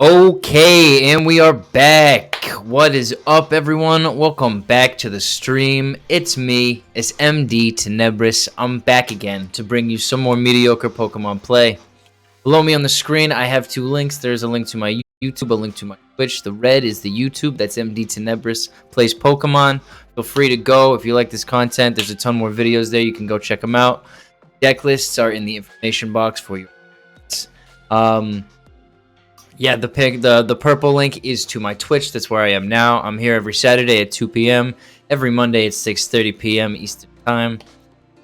Okay, and we are back. What is up, everyone? Welcome back to the stream. It's me, it's MDTenebris. I'm back again to bring you some more mediocre Pokemon play. Below me on the screen, I have two links. There's a link to my YouTube, a link to my Twitch. The red is the YouTube. That's MDTenebris plays Pokemon. Feel free to go if you like this content. There's a ton more videos there. You can go check them out. Deck lists are in the information box for you. Yeah, the purple link is to my Twitch. That's where I am now. I'm here every Saturday at 2 p.m. Every Monday at 6:30 p.m. Eastern Time.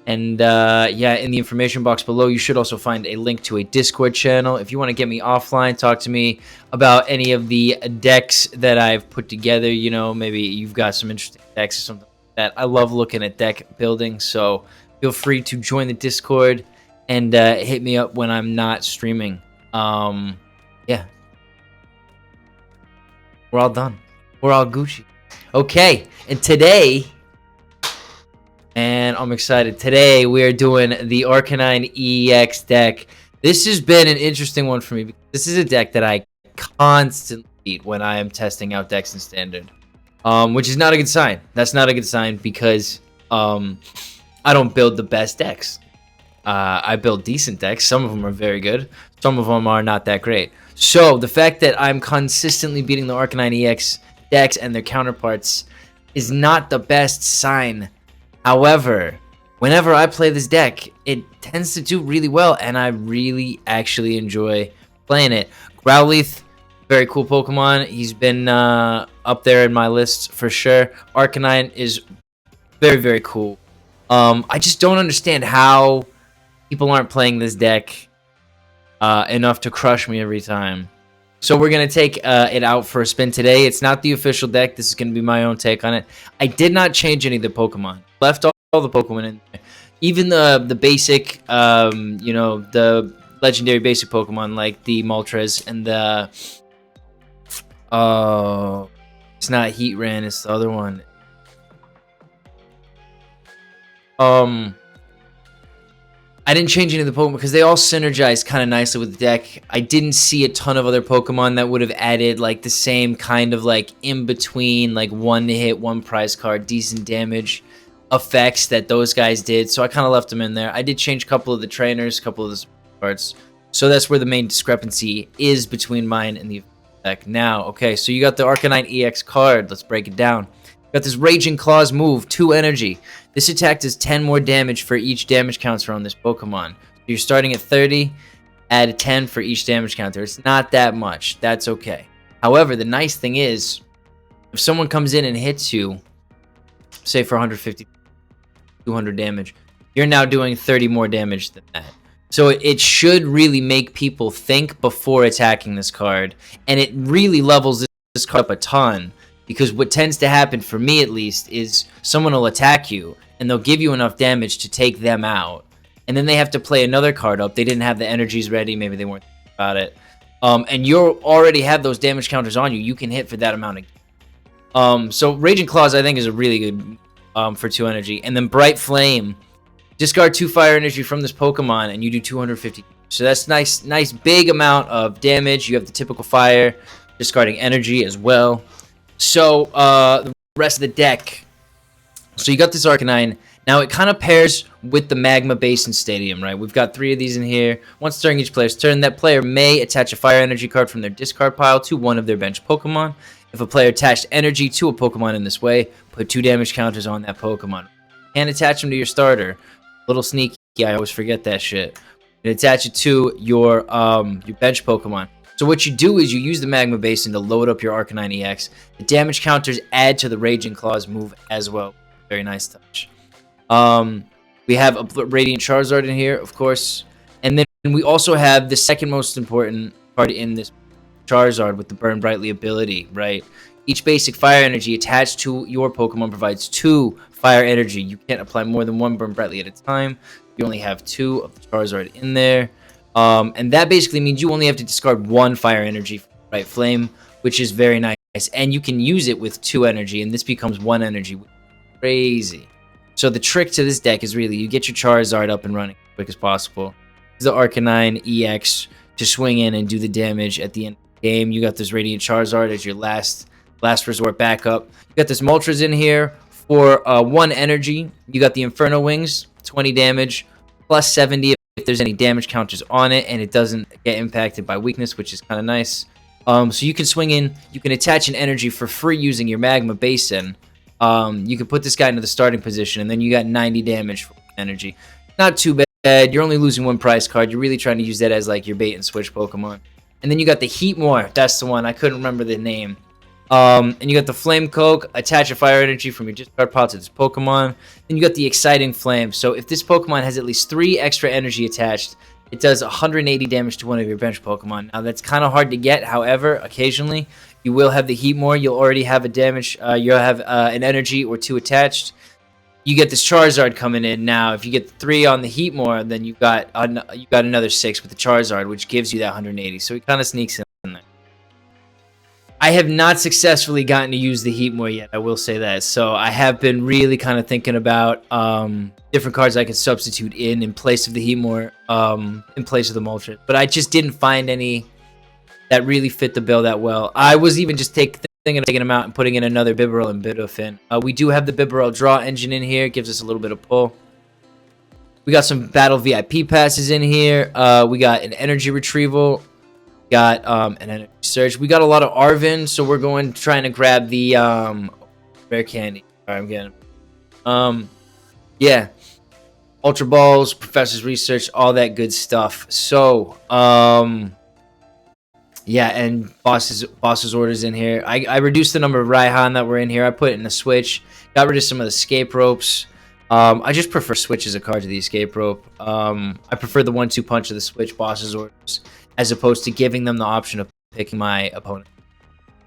And yeah, in the information box below, you should also find a link to a Discord channel. If you want to get me offline, talk to me about any of the decks that I've put together. You know, maybe you've got some interesting decks or something like that. I love looking at deck building, so feel free to join the Discord and hit me up when I'm not streaming. Yeah. We're all done. We're all Gucci. Okay, and today, and I'm excited. Today, we are doing the Arcanine EX deck. This has been an interesting one for me, because this is a deck that I constantly beat when I am testing out decks in Standard. Which is not a good sign. That's not a good sign, because I don't build the best decks. I build decent decks. Some of them are very good. Some of them are not that great. So the fact that I'm consistently beating the Arcanine EX decks and their counterparts is not the best sign. However, whenever I play this deck, it tends to do really well, and I really actually enjoy playing it. Growlithe, very cool Pokemon. He's been up there in my list for sure. Arcanine is very, very cool. I just don't understand how people aren't playing this deck enough to crush me every time. So we're going to take it out for a spin today. It's not the official deck. This is going to be my own take on it. I did not change any of the Pokemon. Left all the Pokemon in there. Even the basic, you know, the legendary basic Pokemon like the Moltres and the... it's not Heatran, it's the other one. I didn't change any of the Pokemon because they all synergize kind of nicely with the deck. I didn't see a ton of other Pokemon that would have added like the same kind of like in between, like one hit, one prize card, decent damage effects that those guys did. So I kind of left them in there. I did change a couple of the trainers, a couple of the parts. So that's where the main discrepancy is between mine and the deck. Now, okay, so you got the Arcanine EX card. Let's break it down. Got this Raging Claws move, 2 energy. This attack does 10 more damage for each damage counter on this Pokemon. So you're starting at 30, add a 10 for each damage counter. It's not that much. That's okay. However, the nice thing is, if someone comes in and hits you, say for 150, 200 damage, you're now doing 30 more damage than that. So it should really make people think before attacking this card. And it really levels this card up a ton. Because what tends to happen, for me at least, is someone will attack you, and they'll give you enough damage to take them out. And then they have to play another card up. They didn't have the energies ready. Maybe they weren't thinking about it. And you already have those damage counters on you. You can hit for that amount of... So Raging Claws, I think, is a really good for 2 energy. And then Bright Flame. Discard 2 fire energy from this Pokemon, and you do 250. So that's nice big amount of damage. You have the typical fire, discarding energy as well. So, the rest of the deck. So, you got this Arcanine. Now, it kind of pairs with the Magma Basin Stadium, right? We've got 3 of these in here. Once during each player's turn, that player may attach a fire energy card from their discard pile to one of their bench Pokemon. If a player attached energy to a Pokemon in this way, put 2 damage counters on that Pokemon. And attach them to your starter. Little sneaky, I always forget that shit. And attach it to your bench Pokemon. So what you do is you use the Magma Basin to load up your Arcanine EX. The damage counters add to the Raging Claws move as well. Very nice touch. We have a Radiant Charizard in here, of course. And then we also have the second most important card in this Charizard with the Burn Brightly ability, right? Each basic fire energy attached to your Pokemon provides 2 fire energy. You can't apply more than 1 Burn Brightly at a time. You only have 2 of the Charizard in there. And that basically means you only have to discard 1 fire energy from Bright Flame, which is very nice. And you can use it with 2 energy, and this becomes 1 energy, which is crazy. So the trick to this deck is really you get your Charizard up and running as quick as possible. Use the Arcanine EX to swing in and do the damage at the end of game. You got this Radiant Charizard as your last resort backup. You got this Moltres in here for 1 energy. You got the Inferno Wings, 20 damage, plus 70 if there's any damage counters on it, and it doesn't get impacted by weakness, which is kind of nice. So you can swing in, you can attach an energy for free using your Magma Basin. You can put this guy into the starting position, and then you got 90 damage for energy. Not too bad. You're only losing 1 prize card. You're really trying to use that as like your bait and switch Pokemon. And then you got the Heatmor. That's the one. I couldn't remember the name. And you got the Flame Coke. Attach a fire energy from your discard pile to this Pokemon. Then you got the Exciting Flame. So if this Pokemon has at least 3 extra energy attached, it does 180 damage to one of your bench Pokemon. Now that's kind of hard to get. However, occasionally you will have the Heatmor. You'll already have a damage. You'll have an energy or 2 attached. You get this Charizard coming in now. If you get 3 on the Heatmor, then you got another 6 with the Charizard, which gives you that 180. So he kind of sneaks in there. I have not successfully gotten to use the Heatmor yet, I will say that. So I have been really kind of thinking about different cards I can substitute in place of the Heatmor, in place of the Moltres. But I just didn't find any that really fit the bill that well. I was even just thinking of taking them out and putting in another Bibarel and Bidoof in. We do have the Bibarel draw engine in here. It gives us a little bit of pull. We got some Battle VIP passes in here. We got an Energy Retrieval. Got an Energy Search. We got a lot of Arven, so we're trying to grab the Rare Candy. All right, I'm getting it. Yeah. Ultra Balls, Professor's Research, all that good stuff. So, yeah, and boss's orders in here. I reduced the number of Raihan that were in here. I put it in a Switch. Got rid of some of the Escape Ropes. I just prefer Switch as a card to the Escape Rope. I prefer the 1-2 punch of the Switch boss's orders, as opposed to giving them the option of picking my opponent.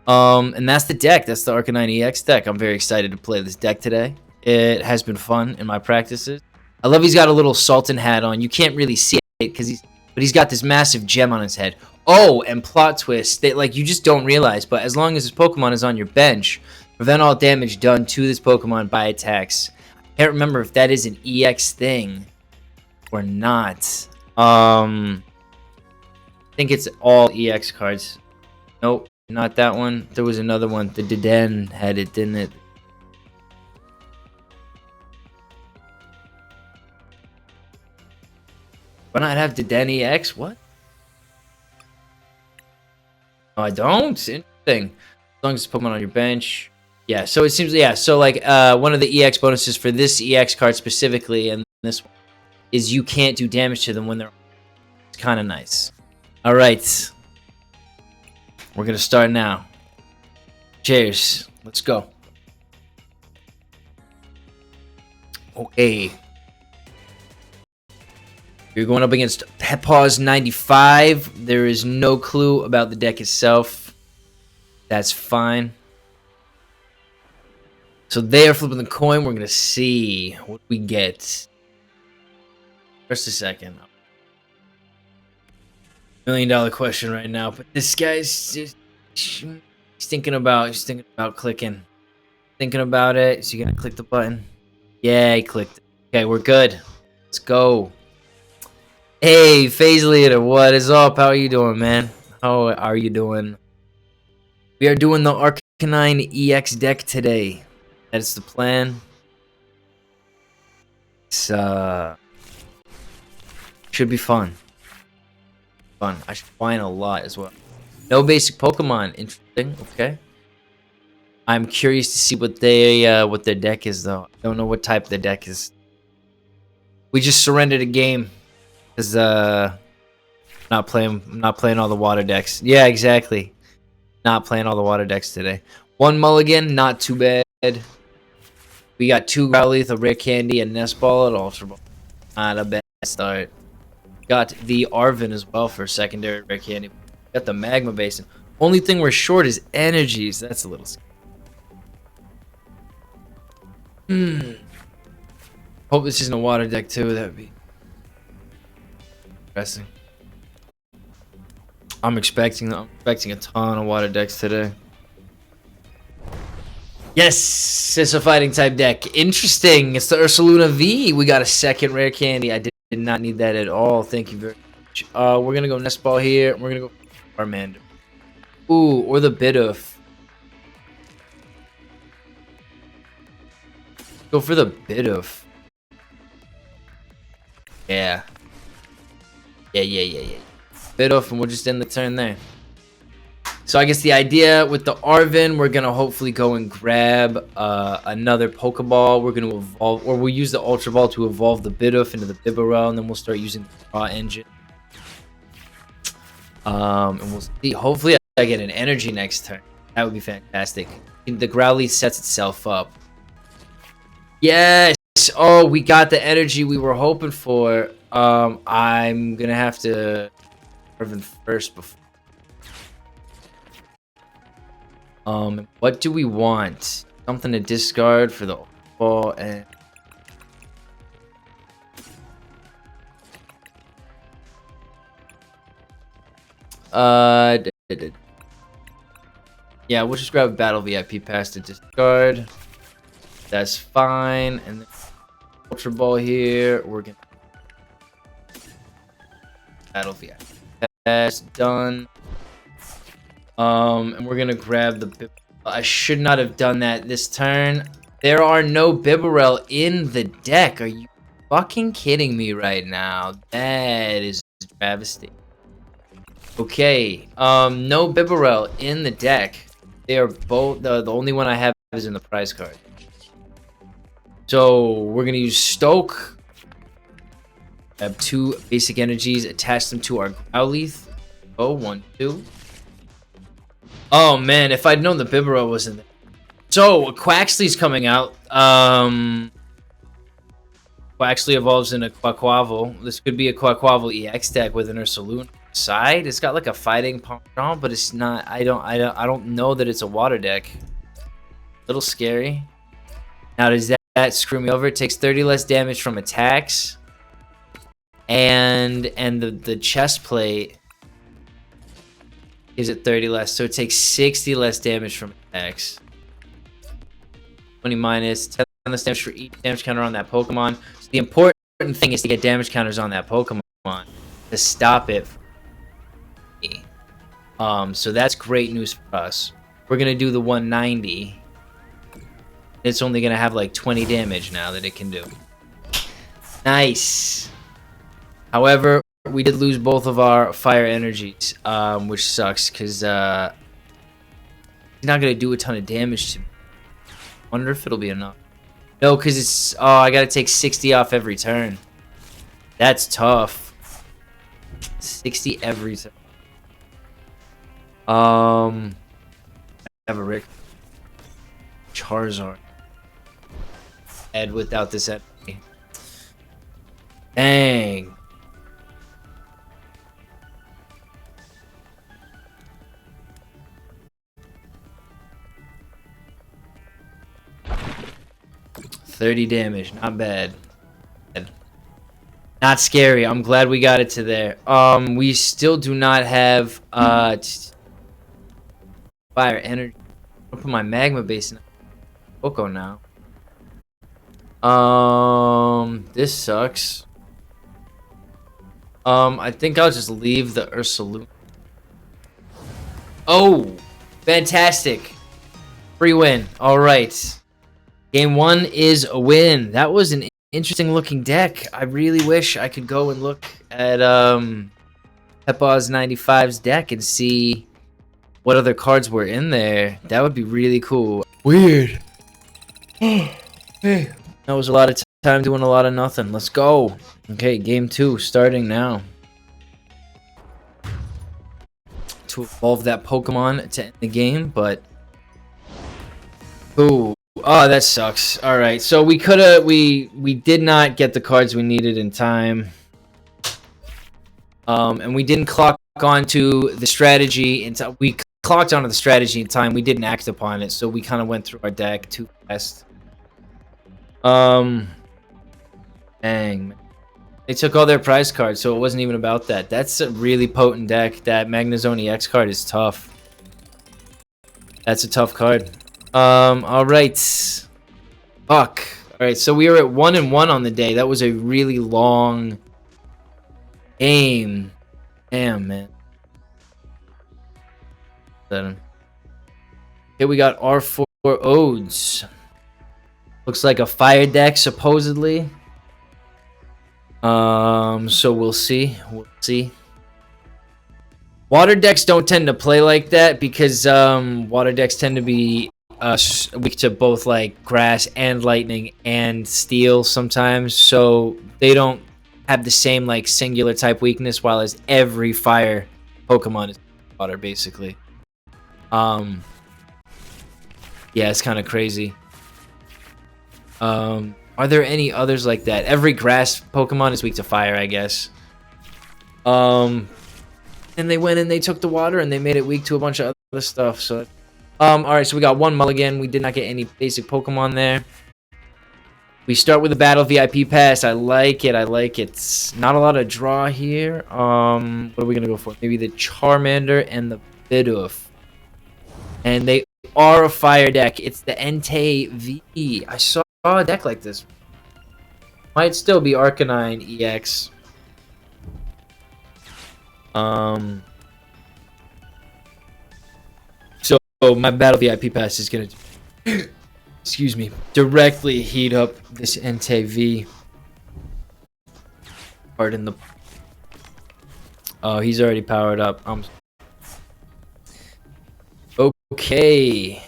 And that's the deck. That's the Arcanine EX deck. I'm very excited to play this deck today. It has been fun in my practices. I love he's got a little Sultan hat on. You can't really see it but he's got this massive gem on his head. Oh, and plot twist that like you just don't realize, but as long as this Pokemon is on your bench, prevent all damage done to this Pokemon by attacks. I can't remember if that is an EX thing or not. I think it's all EX cards. Nope, not that one. There was another one. The Deden had it, didn't it? Why not have Deden EX? What? No, I don't. Interesting. As long as it's Pokemon on your bench. Yeah, so it seems, yeah, so like one of the EX bonuses for this EX card specifically, and this one, is you can't do damage to them when they're... It's kind of nice. All right. We're going to start now. Cheers. Let's go. Okay. You're going up against Pause 95. There is no clue about the deck itself. That's fine. So they are flipping the coin. We're going to see what we get. Just a second. $1 million question right now. But this guy's just... He's thinking about clicking. Thinking about it. Is he going to click the button? Yeah, he clicked it. Okay, we're good. Let's go. Hey, Phase Leader, what is up? How are you doing, man? How are you doing? We are doing the Arcanine EX deck today. That's the plan. It's, should be fun. I should find a lot as well. No basic Pokemon. Interesting. Okay. I'm curious to see what their deck is, though. I don't know what type the deck is. We just surrendered a game. Because not playing all the water decks. Yeah, exactly. Not playing all the water decks today. 1 mulligan, not too bad. We got 2 Growlithe, a Rare Candy, and Nest Ball, and Ultra Ball. Not a bad start. Got the Arven as well for secondary Rare Candy. Got the Magma Basin. Only thing we're short is energies. That's a little scary. Hope this isn't a water deck too. That'd be interesting. I'm expecting a ton of water decks today. Yes, it's a fighting type deck. Interesting. It's the Ursaluna V. We got a second Rare Candy. I did not need that at all. Thank you very much. We're gonna go Nest Ball here. We're gonna go Charmander. Ooh, or the Bidoof. Go for the Bidoof. Yeah. Yeah. Bidoof, and we'll just end the turn there. So I guess the idea with the Arven, we're going to hopefully go and grab another Pokeball. We're going to evolve, or we'll use the Ultra Ball to evolve the Bidoof into the Bibarel, and then we'll start using the Raw engine. And we'll see. Hopefully I get an energy next turn. That would be fantastic. The Growlithe sets itself up. Yes! Oh, we got the energy we were hoping for. I'm going to have to Arven first before. What do we want? Something to discard for the ball and yeah, we'll just grab a Battle VIP Pass to discard. That's fine. And then Ultra Ball here. We're gonna Battle VIP Pass done. And we're gonna grab the I should not have done that this turn. There are no Bibarel in the deck. Are you fucking kidding me right now? That is travesty. Okay, no Bibarel in the deck. They are both the only one I have is in the prize card. So we're gonna use Stoke. Have 2 basic energies, attach them to our Growlithe. Oh, 1, 2. Oh man, if I'd known the Bibarel was in there. So Quaxly's coming out. Quaxly evolves in a Quaquaval. This could be a Quaquaval EX deck with an Ursaluna side. It's got like a fighting Pokémon, but it's not. I don't know that it's a water deck. A little scary. Now does that screw me over? It takes 30 less damage from attacks, and the chest plate is at 30 less, so it takes 60 less damage from attacks. 20 minus 10 less damage for each damage counter on that Pokemon. So the important thing is to get damage counters on that Pokemon to stop it. So that's great news for us. We're gonna do the 190. It's only gonna have like 20 damage now that it can do. Nice. However, we did lose both of our fire energies, which sucks because he's not gonna do a ton of damage to me. Wonder if it'll be enough. No, because it's I gotta take 60 off every turn. That's tough. 60 every turn. I have a Rick Charizard. And without this enemy. Dang. $30 damage, not bad. Not scary. I'm glad we got it to there. We still do not have fire energy. I'll put my Magma Basin Poco now. This sucks. I think I'll just leave the Ursaluna. Oh, fantastic. Free win. All right. Game 1 is a win. That was an interesting looking deck. I really wish I could go and look at Pepaz 95's deck and see what other cards were in there. That would be really cool. Weird. Hey. That was a lot of time doing a lot of nothing. Let's go. Okay, game 2 starting now. To evolve that Pokemon to end the game, but ooh. Oh, that sucks. All right, so we did not get the cards we needed in time, and we didn't clock onto the strategy in time. We clocked onto the strategy in time. We didn't act upon it, so we kind of went through our deck too fast. Dang, man. They took all their prize cards, so it wasn't even about that. That's a really potent deck. That Magnezone EX card is tough. That's a tough card. All right. Fuck. All right, so we were at 1-1 on the day. That was a really long game. Damn, man. Okay, we got R4 Odes. Looks like a fire deck, supposedly. So we'll see. We'll see. Water decks don't tend to play like that because water decks tend to be weak to both like grass and lightning and steel sometimes. So they don't have the same like singular type weakness, while as every fire Pokemon is water basically. Yeah, it's kind of crazy. Are there any others like that? Every grass Pokemon is weak to fire, I guess. And they went and they took the water and they made it weak to a bunch of other stuff. So, alright, so we got one mulligan. We did not get any basic Pokemon there. We start with the Battle VIP Pass. I like it. I like it. It's not a lot of draw here. What are we going to go for? Maybe the Charmander and the Bidoof. And they are a fire deck. It's the Entei V. I saw a deck like this. Might still be Arcanine EX. So my Battle VIP Pass is gonna, excuse me, directly heat up this Entei V. Pardon the. Oh, he's already powered up. Okay.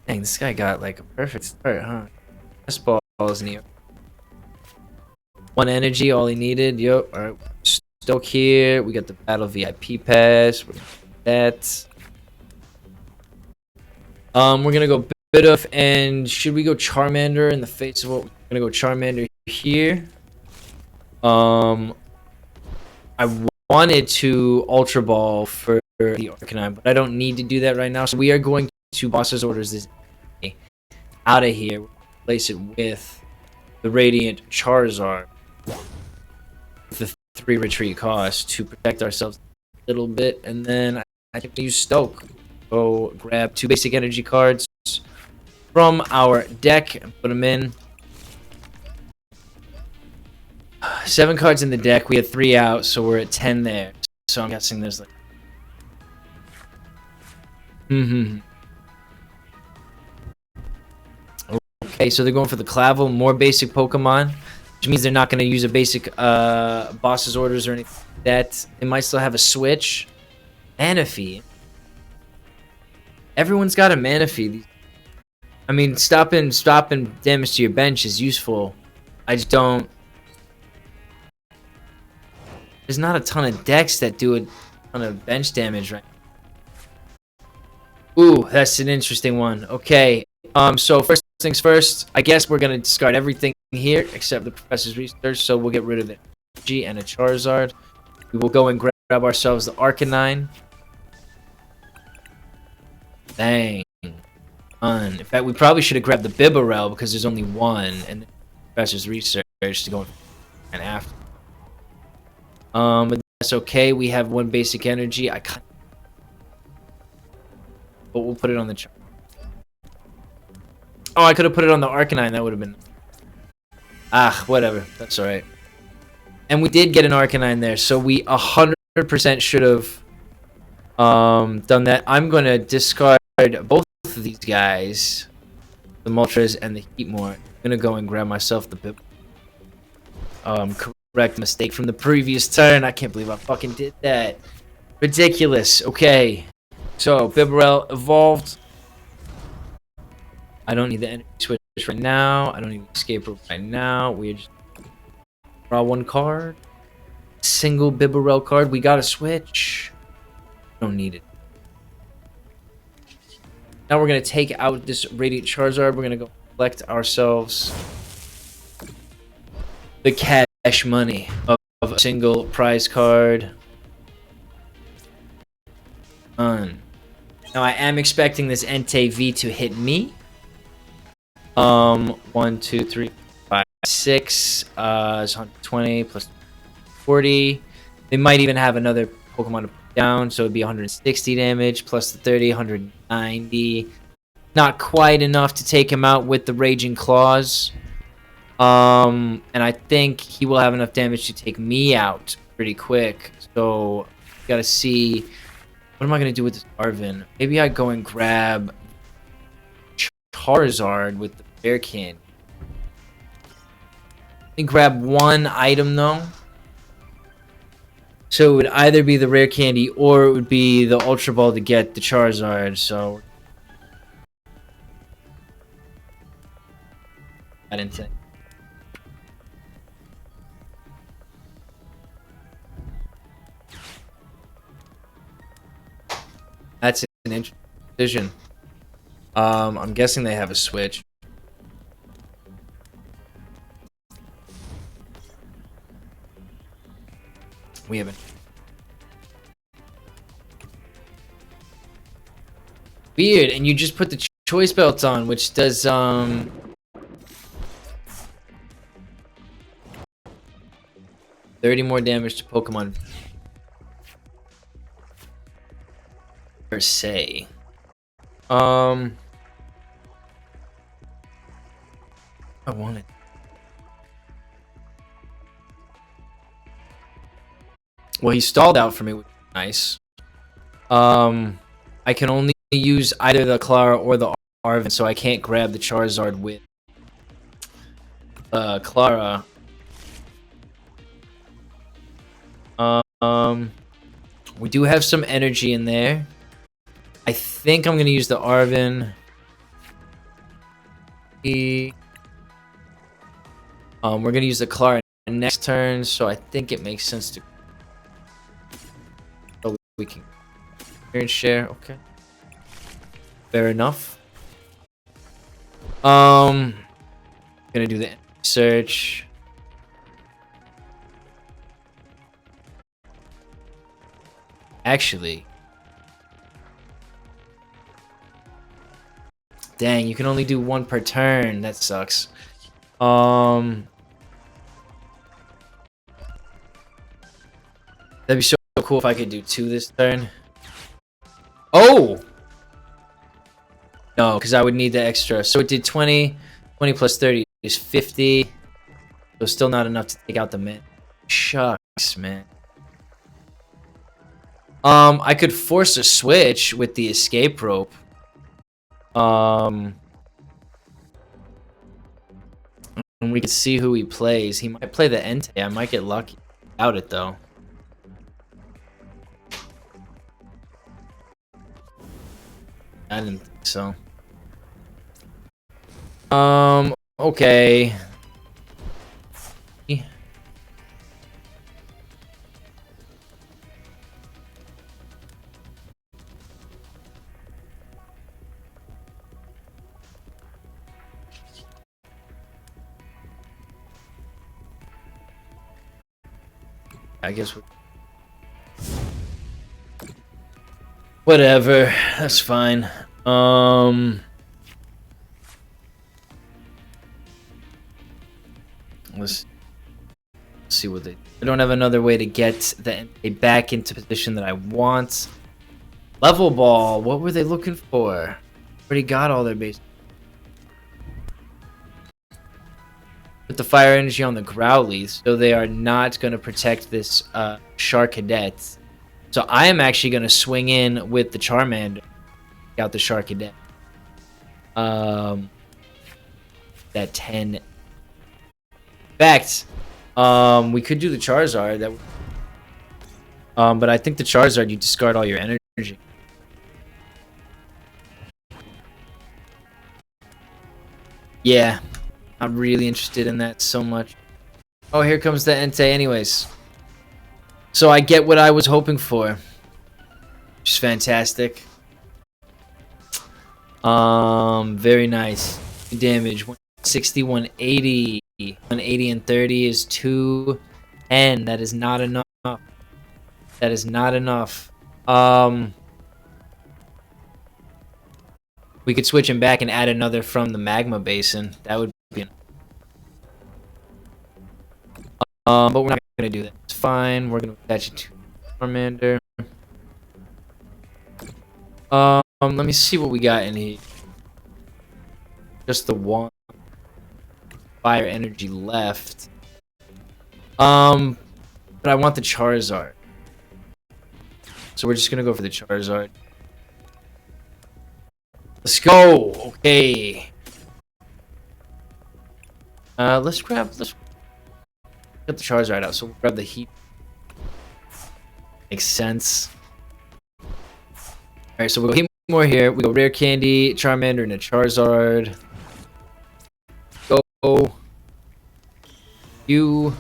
Dang, this guy got like a perfect start, huh? Nest Ball is near. One energy, all he needed. Yep. All right, Stoke here. We got the Battle VIP Pass. We're gonna do that. We're gonna go Bidoof, and should we go Charmander in the face of what? We're gonna go Charmander here. I wanted to Ultra Ball for the Arcanine, but I don't need to do that right now. So we are going to Boss's Orders this out of here. Replace it with the Radiant Charizard. The 3 retreat cost to protect ourselves a little bit, and then I think we use Stoke. Go grab 2 basic energy cards from our deck and put them in. 7 cards in the deck. We had 3 out, so we're at 10 there. So I'm guessing there's like. Okay, so they're going for the Clavel, more basic Pokemon, which means they're not going to use a basic Boss's Orders or anything like that. They might still have a Switch. Manaphy. Everyone's got a Manaphy. I mean, stopping damage to your bench is useful. I just don't. There's not a ton of decks that do a ton of bench damage right now. Ooh, that's an interesting one. Okay, so first things first, I guess we're gonna discard everything here except the Professor's Research, so we'll get rid of the G and a Charizard. We will go and grab ourselves the Arcanine. Dang. In fact, we probably should have grabbed the Bibarel because there's only one, and the Professor's Research to go and after. But that's okay. We have 1 basic energy. But we'll put it on the chart. Oh, I could have put it on the Arcanine. That would have been. Ah, whatever. That's all right. And we did get an Arcanine there, so we 100% should have done that. I'm gonna discard both of these guys, the Moltres and the Heatmor. I'm gonna go and grab myself the Bib. Correct mistake from the previous turn. I can't believe I fucking did that. Ridiculous. Okay. So, Bibarel evolved. I don't need the Energy Switch right now. I don't need the Escape Rope right now. We just draw 1 card. Single Bibarel card. We got a Switch. Don't need it. Now we're going to take out this Radiant Charizard. We're going to go collect ourselves the cash money of a single prize card. Now I am expecting this Entei V to hit me. 1, 2, 3, 5, 6. It's 120 plus 40. They might even have another Pokemon to put down, so it'd be 160 damage plus the 30, 190. Not quite enough to take him out with the Raging Claws. And I think he will have enough damage to take me out pretty quick. So gotta see what am I gonna do with this Arven. Maybe I go and grab Charizard with the Rare Candy. Let me grab one item though. So it would either be the Rare Candy or it would be the Ultra Ball to get the Charizard. So I didn't think. That's an interesting decision. I'm guessing they have a Switch. We haven't. Weird, and you just put the choice belt on, which does 30 more damage to Pokemon per se. I want it. Well, he stalled out for me, which is nice. I can only use either the Klara or the Arven, so I can't grab the Charizard with Klara. We do have some energy in there. I think I'm gonna use the Arven. We're gonna use the Klara next turn, so I think it makes sense to. Oh, we can share. Okay, fair enough. Gonna do the Energy Search. Actually, dang, you can only do one per turn. That sucks. That'd be so cool if I could do 2 this turn. Oh! No, because I would need the extra. So it did 20. 20 plus 30 is 50. So still not enough to take out the man. Shucks, man. I could force a switch with the escape rope. And we can see who he plays. He might play the Entei. I might get lucky. Doubt it though. I didn't think so. Okay. I guess whatever, that's fine. Let's see what they. I don't have another way to get the Entei back into position that I want. Level ball. What were they looking for? Already got all their base. Put the fire energy on the Growlithe, so they are not going to protect this Charcadet. So I am actually going to swing in with the Charmander. Take out the Charcadet. That 10. In fact, we could do the Charizard. That. But I think the Charizard, you discard all your energy. Yeah. I'm really interested in that so much. Oh, here comes the Entei anyways. So I get what I was hoping for. Which is fantastic. Very nice. Damage 160, 180. 180 and 30 is 210. That is not enough. That is not enough. We could switch him back and add another from the Magma Basin. That would be. But we're not gonna do that. It's fine. We're gonna attach it to Charmander. Let me see what we got in here. Just the one fire energy left. But I want the Charizard. So we're just gonna go for the Charizard. Let's go. Okay. Let's grab the Charizard out. So we'll grab the Heat. Makes sense. Alright, so we'll go Heatmor here. We go Rare Candy, Charmander, and a Charizard. Go. You.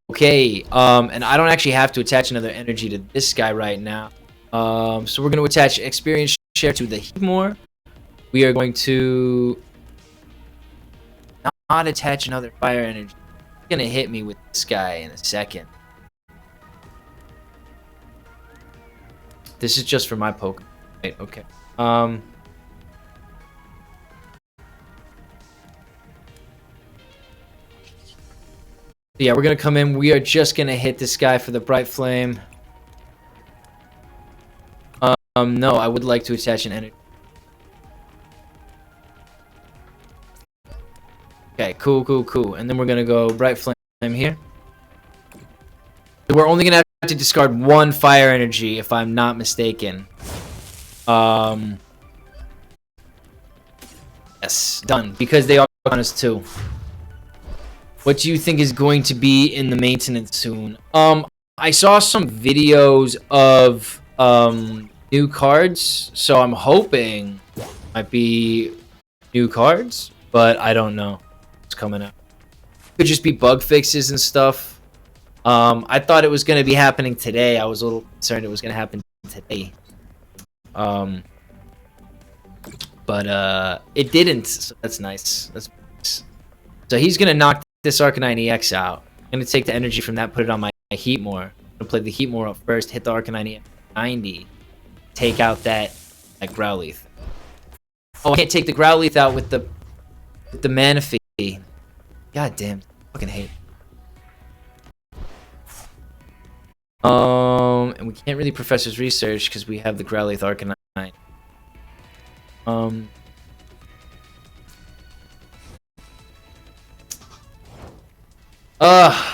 Okay. And I don't actually have to attach another energy to this guy right now. So we're going to attach experience share to the Heatmor. We are going to not attach another fire energy. It's going to hit me with this guy in a second. This is just for my Pokemon. Right, okay. Yeah, we're going to come in. We are just going to hit this guy for the Bright Flame. No, I would like to attach an energy. Okay, cool. And then we're going to go Bright Flame here. We're only going to have to discard one fire energy, if I'm not mistaken. Yes, done. Because they are on us too. What do you think is going to be in the maintenance soon? I saw some videos of new cards, so I'm hoping might be new cards, but I don't know what's coming out. Could just be bug fixes and stuff. I thought it was going to be happening today. I was a little concerned it was going to happen today. But it didn't, so that's nice. That's nice. So he's going to knock this Arcanine EX out. I'm going to take the energy from that, put it on my Heatmor. I'm going to play the Heatmor up first, hit the Arcanine EX 90. Take out that Growlithe. Oh, I can't take the Growlithe out with the Manaphy. God damn. Fucking hate. And we can't really Professor's Research because we have the Growlithe Arcanine.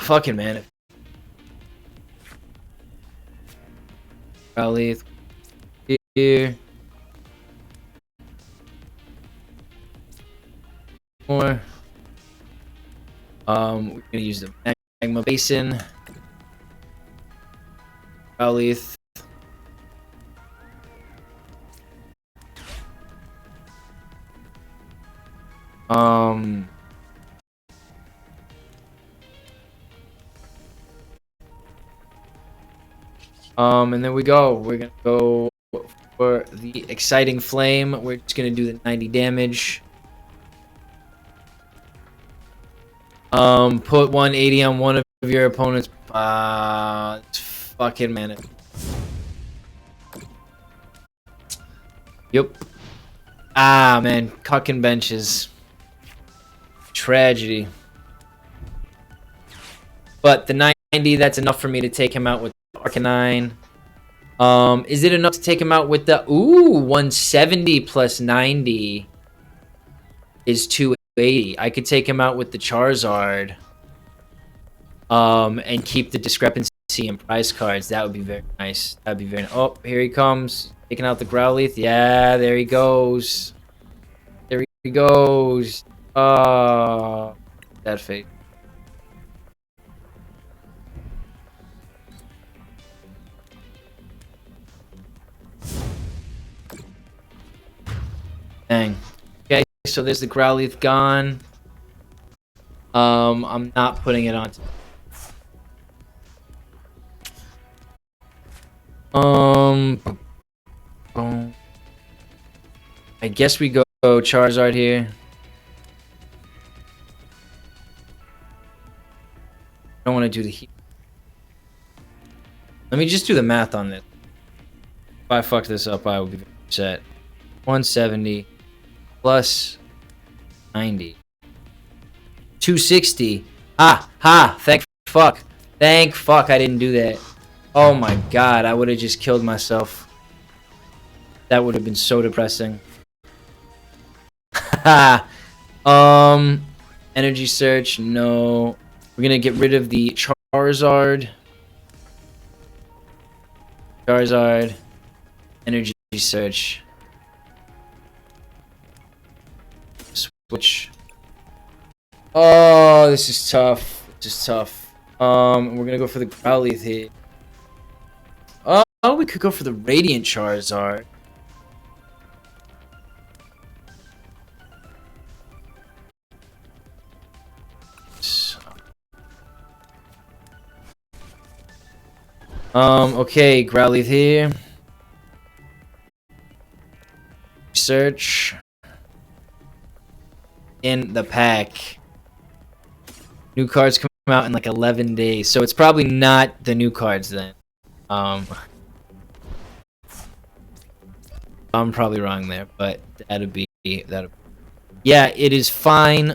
Fucking man. Growlithe here. More. We're gonna use the Magma Basin. Growlithe. And then we go. We're gonna go for the Exciting Flame. We're just gonna do the 90 damage. Put 180 on one of your opponent's. It's fucking man. Yep. Ah, man. Cucking benches. Tragedy. But the 90, that's enough for me to take him out with Arcanine. Is it enough to take him out with the... Ooh, 170 plus 90 is 280. I could take him out with the Charizard. And keep the discrepancy in price cards. That would be very nice. That would be very... Oh, here he comes. Taking out the Growlithe. Yeah, there he goes. There he goes. That face. Dang. Okay, so there's the Growlithe gone. I'm not putting it on. I guess we go Charizard here. I don't want to do the heat. Let me just do the math on this. If I fuck this up, I will be upset. 170 plus 90. 260. Thank fuck. Thank fuck I didn't do that. Oh my god, I would have just killed myself. That would have been so depressing. Energy Search, no. We're gonna get rid of the Charizard. Energy Search. Switch. Oh, this is tough. This is tough. We're gonna go for the Growlithe here. Oh, we could go for the Radiant Charizard. Okay, Growlithe here. Search. In the pack. New cards come out in like 11 days, so it's probably not the new cards then. I'm probably wrong there, but that'd be that. Yeah, it is fine.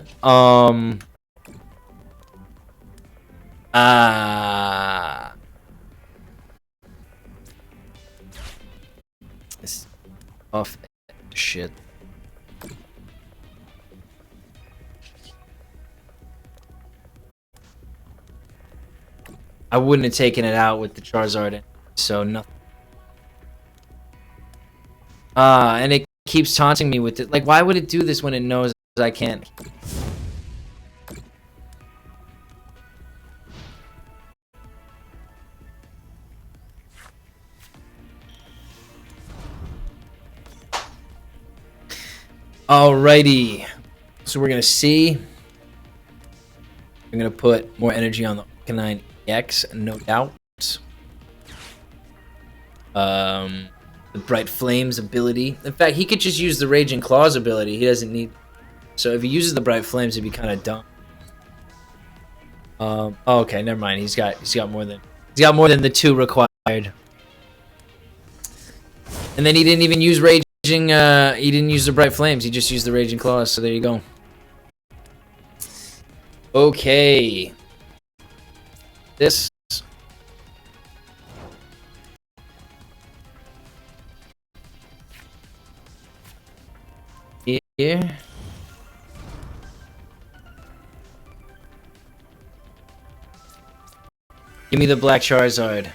This off shit. I wouldn't have taken it out with the Charizard, so nothing. And it keeps taunting me with it. Like, why would it do this when it knows I can't? Alrighty. So we're gonna see. I'm gonna put more energy on the Arcanine EX, no doubt. The Bright Flames ability. In fact, he could just use the Raging Claws ability. He doesn't need. So if he uses the Bright Flames, it'd be kind of dumb. Oh, okay, never mind. He's got more than the 2 required. And then he didn't even use Raging. He didn't use the Bright Flames. He just used the Raging Claws. So there you go. Okay. This. Here. Give me the Black Charizard.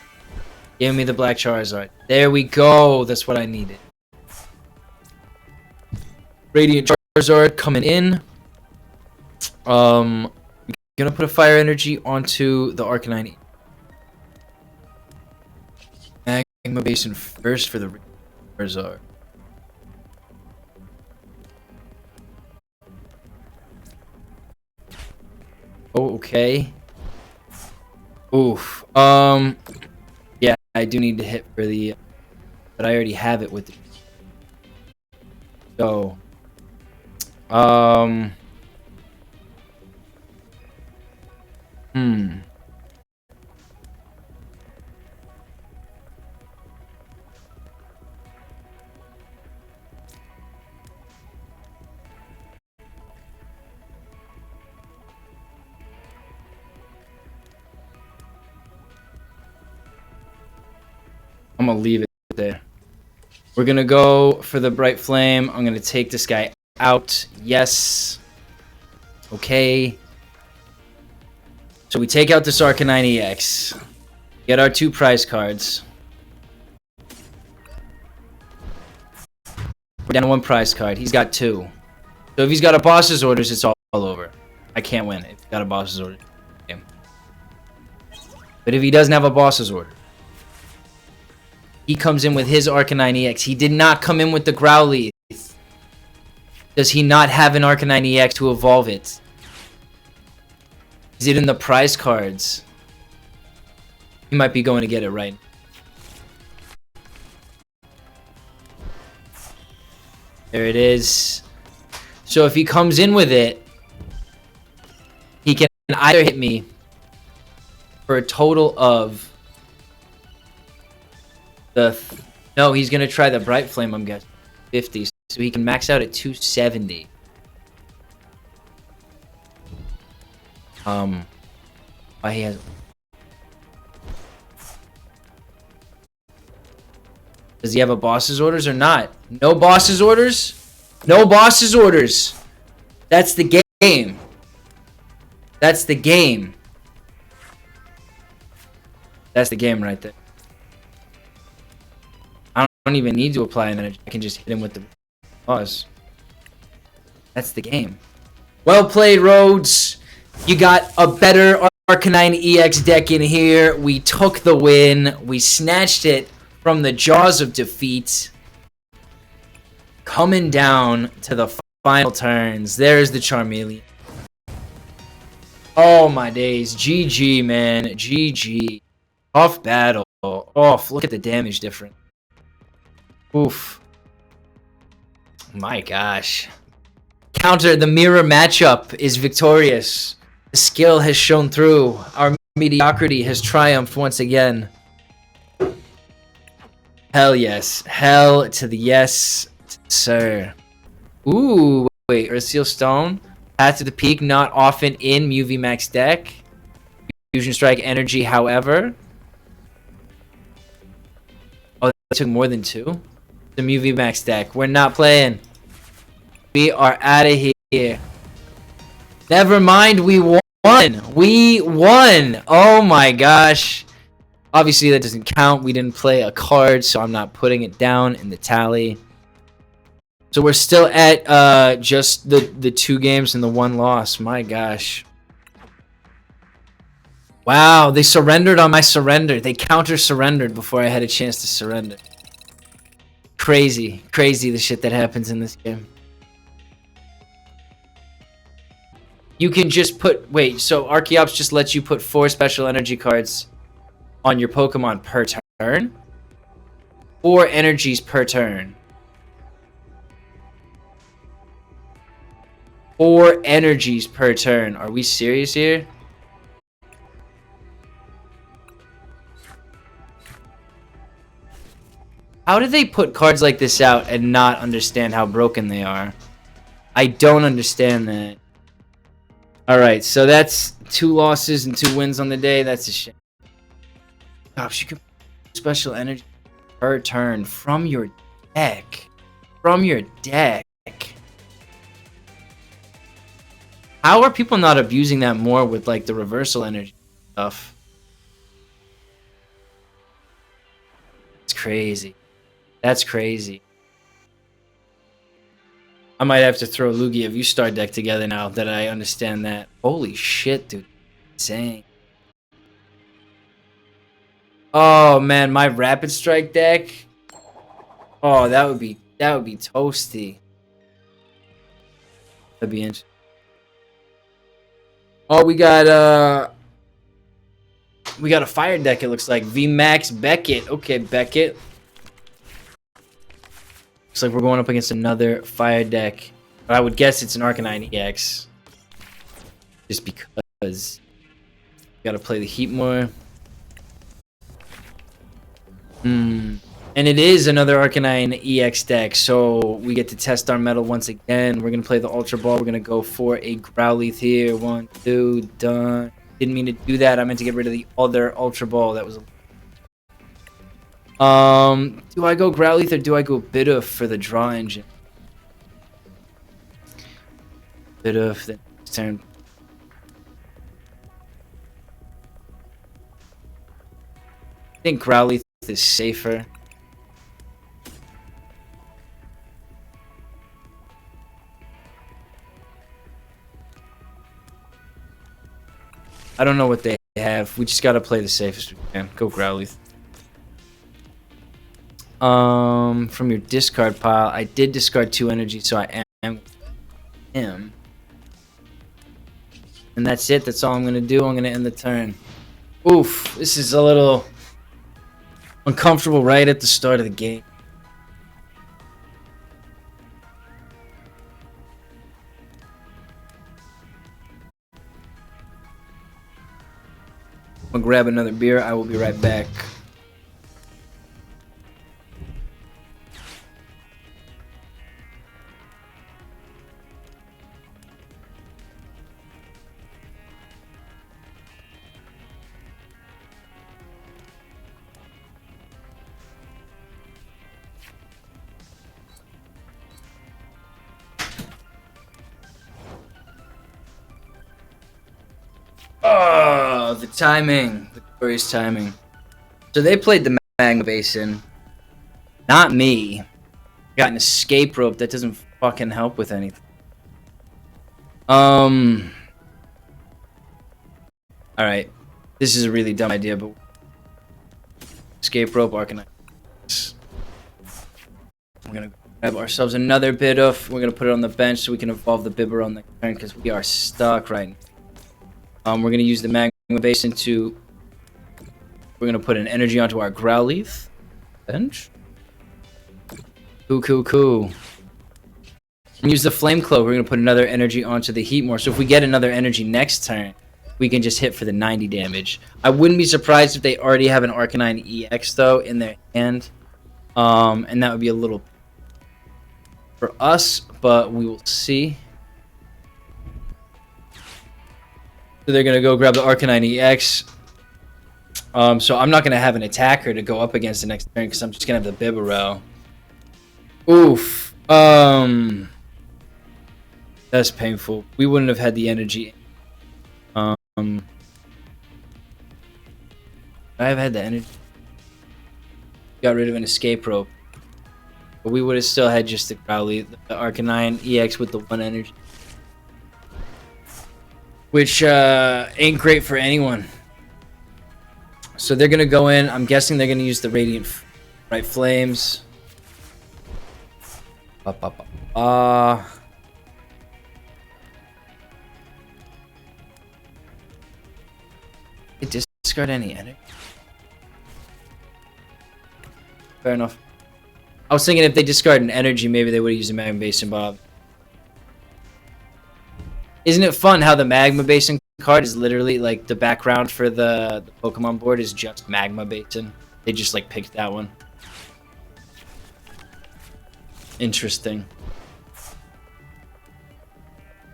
Give me the Black Charizard. There we go. That's what I needed. Radiant Charizard coming in. Gonna put a Fire Energy onto the Arcanine. Magma Basin first for the Charizard. Oh, okay. Oof. Yeah, I do need to hit for the, but I already have it with the. So, I'm gonna leave it there. We're gonna go for the Bright Flame. I'm gonna take this guy out. Yes. Okay. So we take out this Arcanine EX. Get our 2 prize cards. We're down to 1 prize card. He's got 2. So if he's got a boss's orders, it's all over. I can't win if he's got a boss's order. Okay. But if he doesn't have a boss's order, he comes in with his Arcanine EX. He did not come in with the Growlithe. Does he not have an Arcanine EX to evolve it? Is it in the prize cards? He might be going to get it right. There it is. So if he comes in with it, he can either hit me for a total of no, he's gonna try the Bright Flame, I'm guessing. 50, so he can max out at 270. Why he has? Does he have a boss's orders or not? No boss's orders? No boss's orders. That's the game. That's the game. That's the game right there. I don't even need to apply an energy. I can just hit him with the pause. That's the game. Well played, Rhodes. You got a better Arcanine EX deck in here. We took the win. We snatched it from the jaws of defeat. Coming down to the final turns. There's the Charmeleon. Oh my days. GG, man. GG. Tough battle. Oh, look at the damage difference. Oof. My gosh. Counter, the mirror matchup is victorious. The skill has shown through. Our mediocrity has triumphed once again. Hell yes. Hell to the yes, sir. Ooh, wait. Ursaluna Stone. Path to the Peak, not often in Mew VMAX deck. Fusion Strike Energy, however. Oh, that took more than 2? The Mew VMAX deck. We're not playing. We are out of here. Never mind, we won. We won. Oh my gosh. Obviously, that doesn't count. We didn't play a card, so I'm not putting it down in the tally. So we're still at just the 2 games and the 1 loss. My gosh. Wow, they surrendered on my surrender. They counter-surrendered before I had a chance to surrender. Crazy. Crazy the shit that happens in this game. You can just put... Wait, so Archeops just lets you put 4 special energy cards on your Pokemon per turn? 4 energies per turn. 4 energies per turn. Are we serious here? How do they put cards like this out and not understand how broken they are? I don't understand that. Alright, so that's 2 losses and 2 wins on the day. That's a shame. Gosh, you can put special energy per turn from your deck. From your deck. How are people not abusing that more with like the reversal energy stuff? It's crazy. That's crazy. I might have to throw Lugia V-Star deck together now that I understand that. Holy shit, dude. Insane. Oh man, my Rapid Strike deck. Oh, that would be toasty. That'd be interesting. Oh, we got a fire deck, it looks like. VMAX Beckett. Okay, Beckett. Looks like we're going up against another fire deck. But I would guess it's an Arcanine EX. Just because. Gotta play the Heatmor. And it is another Arcanine EX deck, so we get to test our metal once again. We're gonna play the Ultra Ball. We're gonna go for a Growlithe here. 1, 2, done. Didn't mean to do that. I meant to get rid of the other Ultra Ball. That was do I go Growlithe or do I go Bidoof for the draw engine? Bidoof, then turn. I think Growlithe is safer. I don't know what they have. We just gotta play the safest we can. Go Growlithe. From your discard pile, I did discard 2 energy, so I am him. And that's it. That's all I'm gonna do. I'm gonna end the turn. Oof, this is a little uncomfortable right at the start of the game. I'm gonna grab another beer. I will be right back. Oh, the timing. The glorious timing. So they played the Magma Basin. Not me. Got an escape rope that doesn't fucking help with anything. Alright. This is a really dumb idea, but escape rope, Arcanine. We're gonna grab ourselves another Bidoof. We're gonna put it on the bench so we can evolve the Bibarel next turn because we are stuck right now. We're gonna use the Magma Basin to. We're gonna put an energy onto our Growlithe bench. Cool. And use the Flame Cloak. We're gonna put another energy onto the Heatmor. So if we get another energy next turn, we can just hit for the 90 damage. I wouldn't be surprised if they already have an Arcanine EX though in their hand, and that would be a little for us, but we will see. So they're gonna go grab the Arcanine EX. So I'm not gonna have an attacker to go up against the next turn because I'm just gonna have the Bibarel. Oof. That's painful. We wouldn't have had the energy. I've had the energy. Got rid of an escape rope. But we would have still had just the Growlithe, the Arcanine EX with the 1 energy. Which ain't great for anyone. So they're going to go in. I'm guessing they're going to use the Radiant Flames. They discard any energy. Fair enough. I was thinking if they discard an energy, maybe they would have used a Magma Basin, Bob. Isn't it fun how the Magma Basin card is literally like the background for the Pokemon board is just Magma Basin? They just like picked that one. Interesting.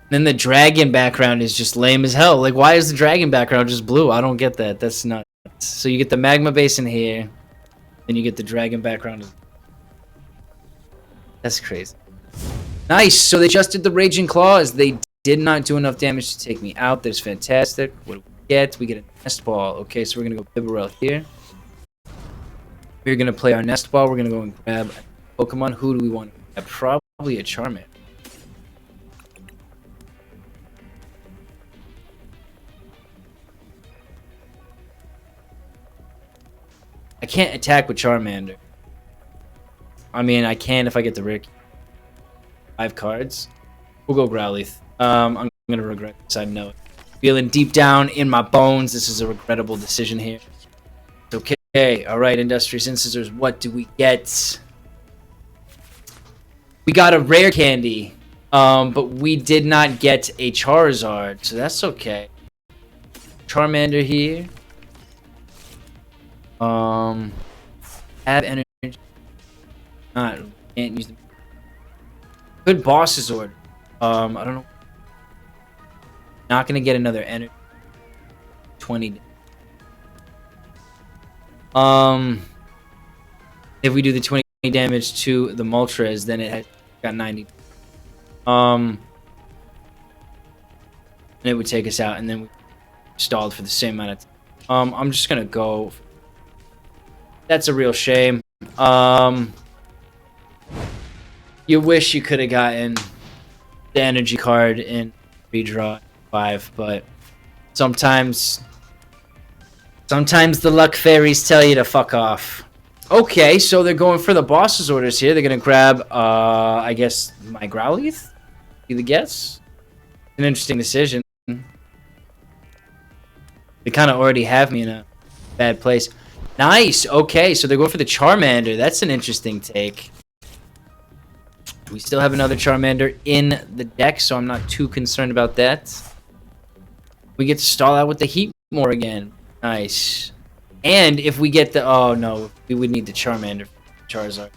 Then the dragon background is just lame as hell. Like, why is the dragon background just blue? I don't get that. That's nuts. So you get the Magma Basin here, then you get the dragon background. That's crazy. Nice. So they just did the Raging Claws. They did not do enough damage to take me out. That's fantastic. What do we get? We get a Nest Ball. Okay, so we're going to go Bibarel here. We're going to play our Nest Ball. We're going to go and grab a Pokemon. Who do we want to grab? Probably a Charmander. I can't attack with Charmander. I mean, I can if I get the Rick. 5 cards. We'll go Growlithe. I'm going to regret this, I know it. Feeling deep down in my bones, this is a regrettable decision here. It's okay. Alright, Industrious Incisors, what do we get? We got a Rare Candy, but we did not get a Charizard, so that's okay. Charmander here. Have energy. Can't use them. Good boss's order. I don't know. Not gonna get another energy. 20. If we do the 20 damage to the Moltres, then it has got 90. And it would take us out, and then we stalled for the same amount of time. I'm just gonna go. That's a real shame. You wish you could have gotten the energy card in redraw 5, but sometimes the luck fairies tell you to fuck off. Okay, so they're going for the boss's orders here. They're gonna grab, I guess, my Growlithe? Be the guess? An interesting decision. They kind of already have me in a bad place. Nice. Okay, so they're going for the Charmander. That's an interesting take. We still have another Charmander in the deck, so I'm not too concerned about that. We get to stall out with the Heatmor again. Nice. And if we get the... Oh, no. We would need the Charmander for Charizard.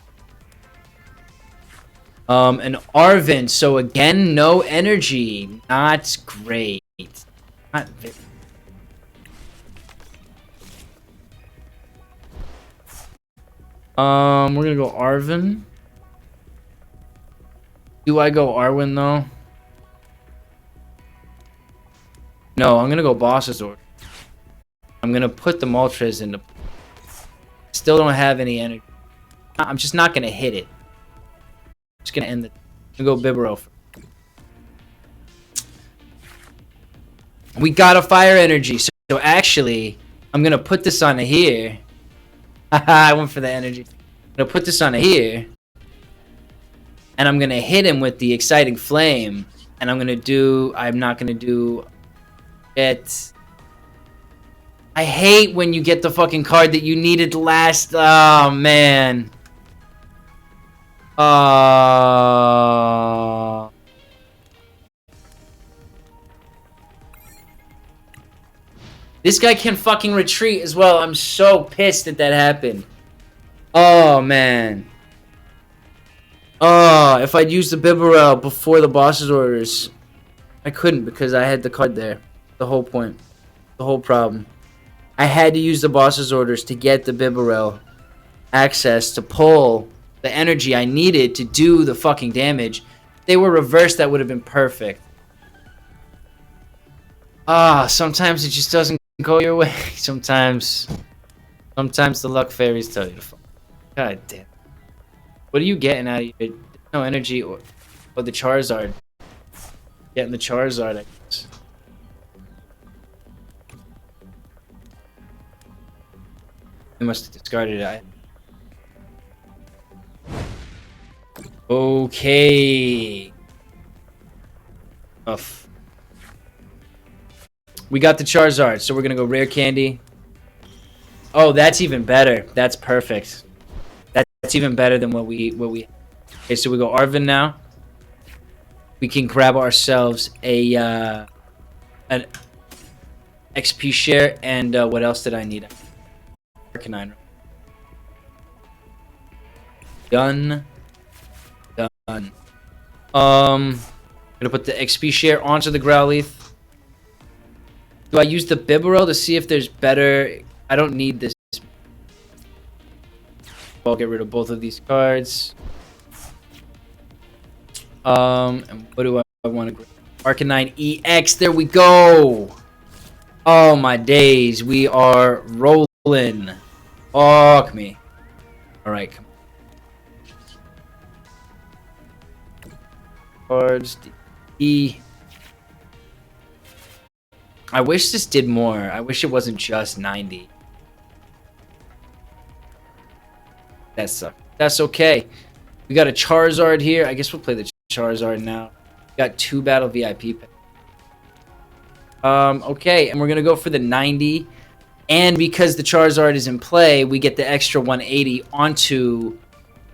An Arven. So, again, no energy. Not great. Not very... we're gonna go Arven. Do I go Arwen though? No, I'm gonna go Boss's order. I'm gonna put the Moltres into. Still don't have any energy. I'm just not gonna hit it. I'm just gonna end the. I'm gonna go Bibarel. We got a fire energy, so actually, I'm gonna put this on here. I went for the energy. I'm gonna put this on here, and I'm gonna hit him with the exciting flame, and I'm gonna do. I'm not gonna do it. I hate when you get the fucking card that you needed last. Oh man. This guy can fucking retreat as well. I'm so pissed that happened. Oh man. Oh, if I'd used the Bibarel before the boss's orders, I couldn't because I had the card there. The whole point. The whole problem. I had to use the boss's orders to get the Bibarel access to pull the energy I needed to do the fucking damage. If they were reversed, that would have been perfect. Sometimes it just doesn't go your way. Sometimes the luck fairies tell you to fuck. God damn. What are you getting out of your no energy or the Charizard? Getting the Charizard, I guess. I must have discarded it. Okay. Enough. We got the Charizard, so we're gonna go Rare Candy. Oh, that's even better. That's perfect. That's even better than what we. Okay, so we go Arven now. We can grab ourselves an XP share, and what else did I need? Arcanine. Done. I'm gonna put the XP share onto the Growlithe. Do I use the Bibarel to see if there's better? I don't need this. I'll get rid of both of these cards. And what do I want to grab? Arcanine EX. There we go. Oh my days, we are rolling. Fuck me. All right. Come on. Cards. E. I wish this did more. I wish it wasn't just 90. That sucks. That's okay. We got a Charizard here. I guess we'll play the Charizard now. We got 2 Battle VIP Pass. Okay, and we're gonna go for the 90. And because the Charizard is in play, we get the extra 180 onto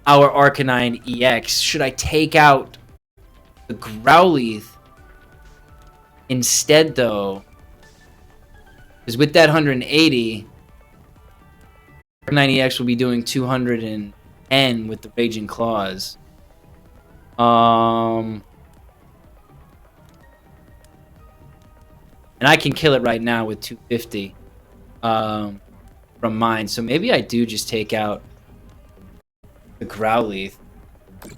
our Arcanine EX. Should I take out the Growlithe instead, though? Because with that 180, Arcanine EX will be doing 210 with the Raging Claws. And I can kill it right now with 250 from mine. So maybe I do just take out the Growlithe.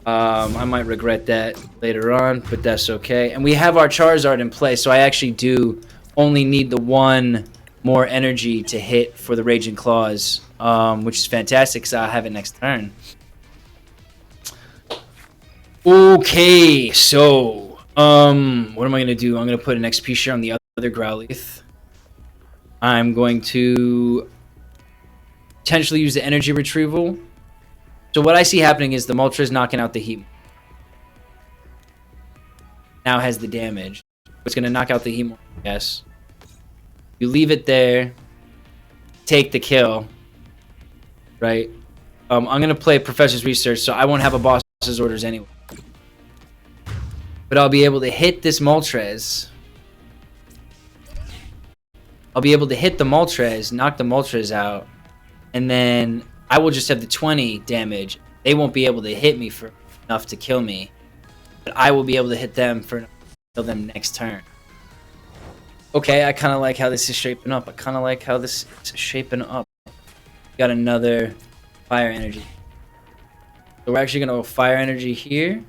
I might regret that later on, but that's okay. And we have our Charizard in play, so I actually do only need the 1 more energy to hit for the Raging Claws, which is fantastic because I'll have it next turn. Okay, so what am I going to do? I'm going to put an XP share on the other Growlithe. I'm going to potentially use the Energy Retrieval. So what I see happening is the Moltres knocking out the Heatmor. Now has the damage. It's going to knock out the Heatmor, yes. You leave it there. Take the kill. Right? I'm going to play Professor's Research, so I won't have a boss's orders anyway. But I'll be able to hit this Moltres. I'll be able to hit the Moltres, knock the Moltres out, and then I will just have the 20 damage. They won't be able to hit me for enough to kill me, but I will be able to hit them for enough to kill them next turn. Okay, I kind of like how this is shaping up. Got another Fire Energy. So we're actually going to go Fire Energy here.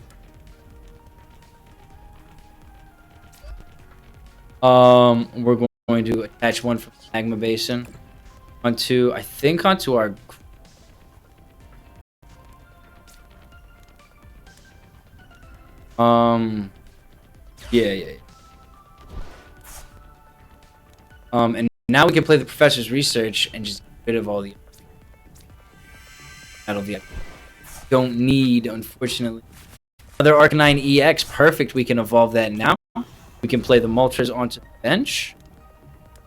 We're going to attach one from Magma Basin onto our Yeah. And now we can play the Professor's Research and just get rid of all the Battle VIP. Don't need, unfortunately. Another Arcanine EX, perfect. We can evolve that now. We can play the Moltres onto the bench.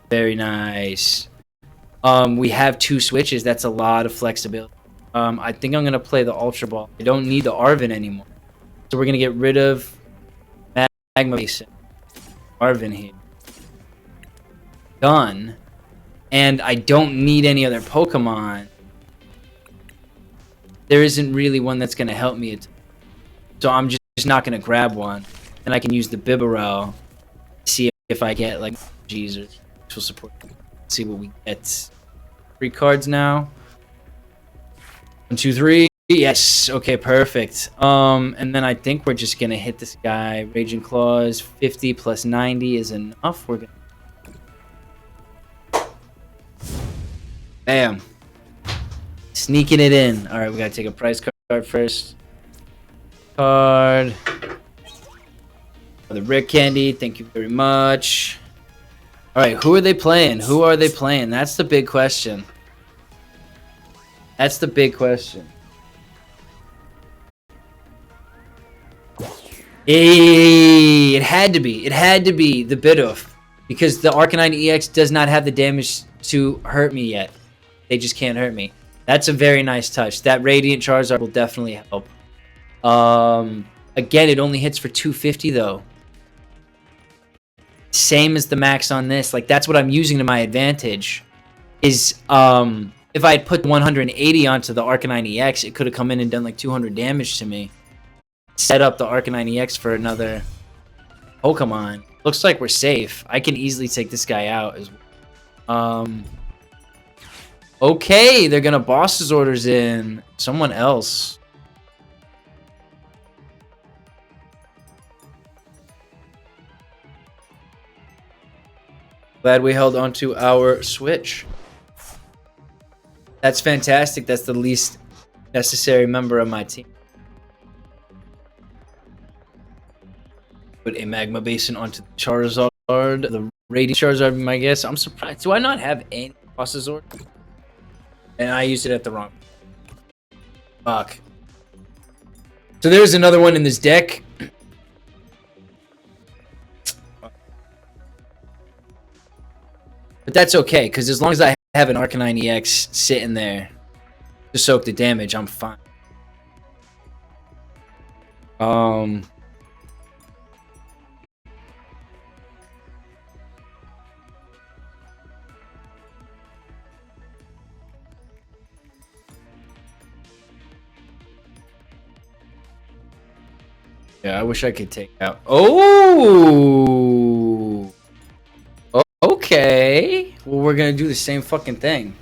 Very nice. We have 2 switches. That's a lot of flexibility. I think I'm gonna play the Ultra Ball. I don't need the Arven anymore, so we're gonna get rid of Magma Basin. Arven here. Done. And I don't need any other Pokemon. There isn't really one that's gonna help me. So I'm just not gonna grab one. And I can use the Bibarel. See if I get like G's or actual support. Let's see what we get. 3 cards now. 1, 2, 3. Yes. Okay, perfect. And then I think we're just gonna hit this guy. Raging Claws. 50 plus 90 is enough. We're gonna. Bam. Sneaking it in. All right, we gotta take a prize card first. Card. For the Rare Candy. Thank you very much. All right, who are they playing? Who are they playing? That's the big question. That's the big question. Hey, it had to be. It had to be the Bidoof, because the Arcanine EX does not have the damage to hurt me yet. They just can't hurt me. That's a very nice touch. That Radiant Charizard will definitely help. Again, it only hits for 250 though. Same as the max on this. Like, that's what I'm using to my advantage. Is if I had put 180 onto the Arcanine EX, it could have come in and done like 200 damage to me. Set up the Arcanine EX for another Pokemon. Looks like we're safe. I can easily take this guy out as well. Okay, they're gonna boss's orders in someone else. Glad we held onto our Switch. That's fantastic. That's the least necessary member of my team. Put a Magma Basin onto the Charizard. The Radiant Charizard, my guess. I'm surprised. Do I not have any boss's orders? And I used it at the wrong. Fuck. So there's another one in this deck. But that's okay, because as long as I have an Arcanine EX sitting there to soak the damage, I'm fine. Yeah, I wish I could take out. Oh! Okay. Well, we're gonna do the same fucking thing.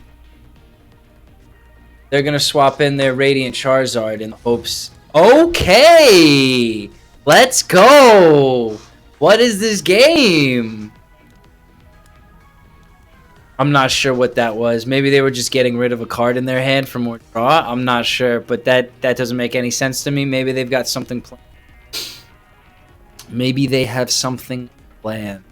They're gonna swap in their Radiant Charizard in hopes. Okay! Let's go! What is this game? I'm not sure what that was. Maybe they were just getting rid of a card in their hand for more draw. I'm not sure, but that doesn't make any sense to me. Maybe they've got something planned. Maybe they have something planned.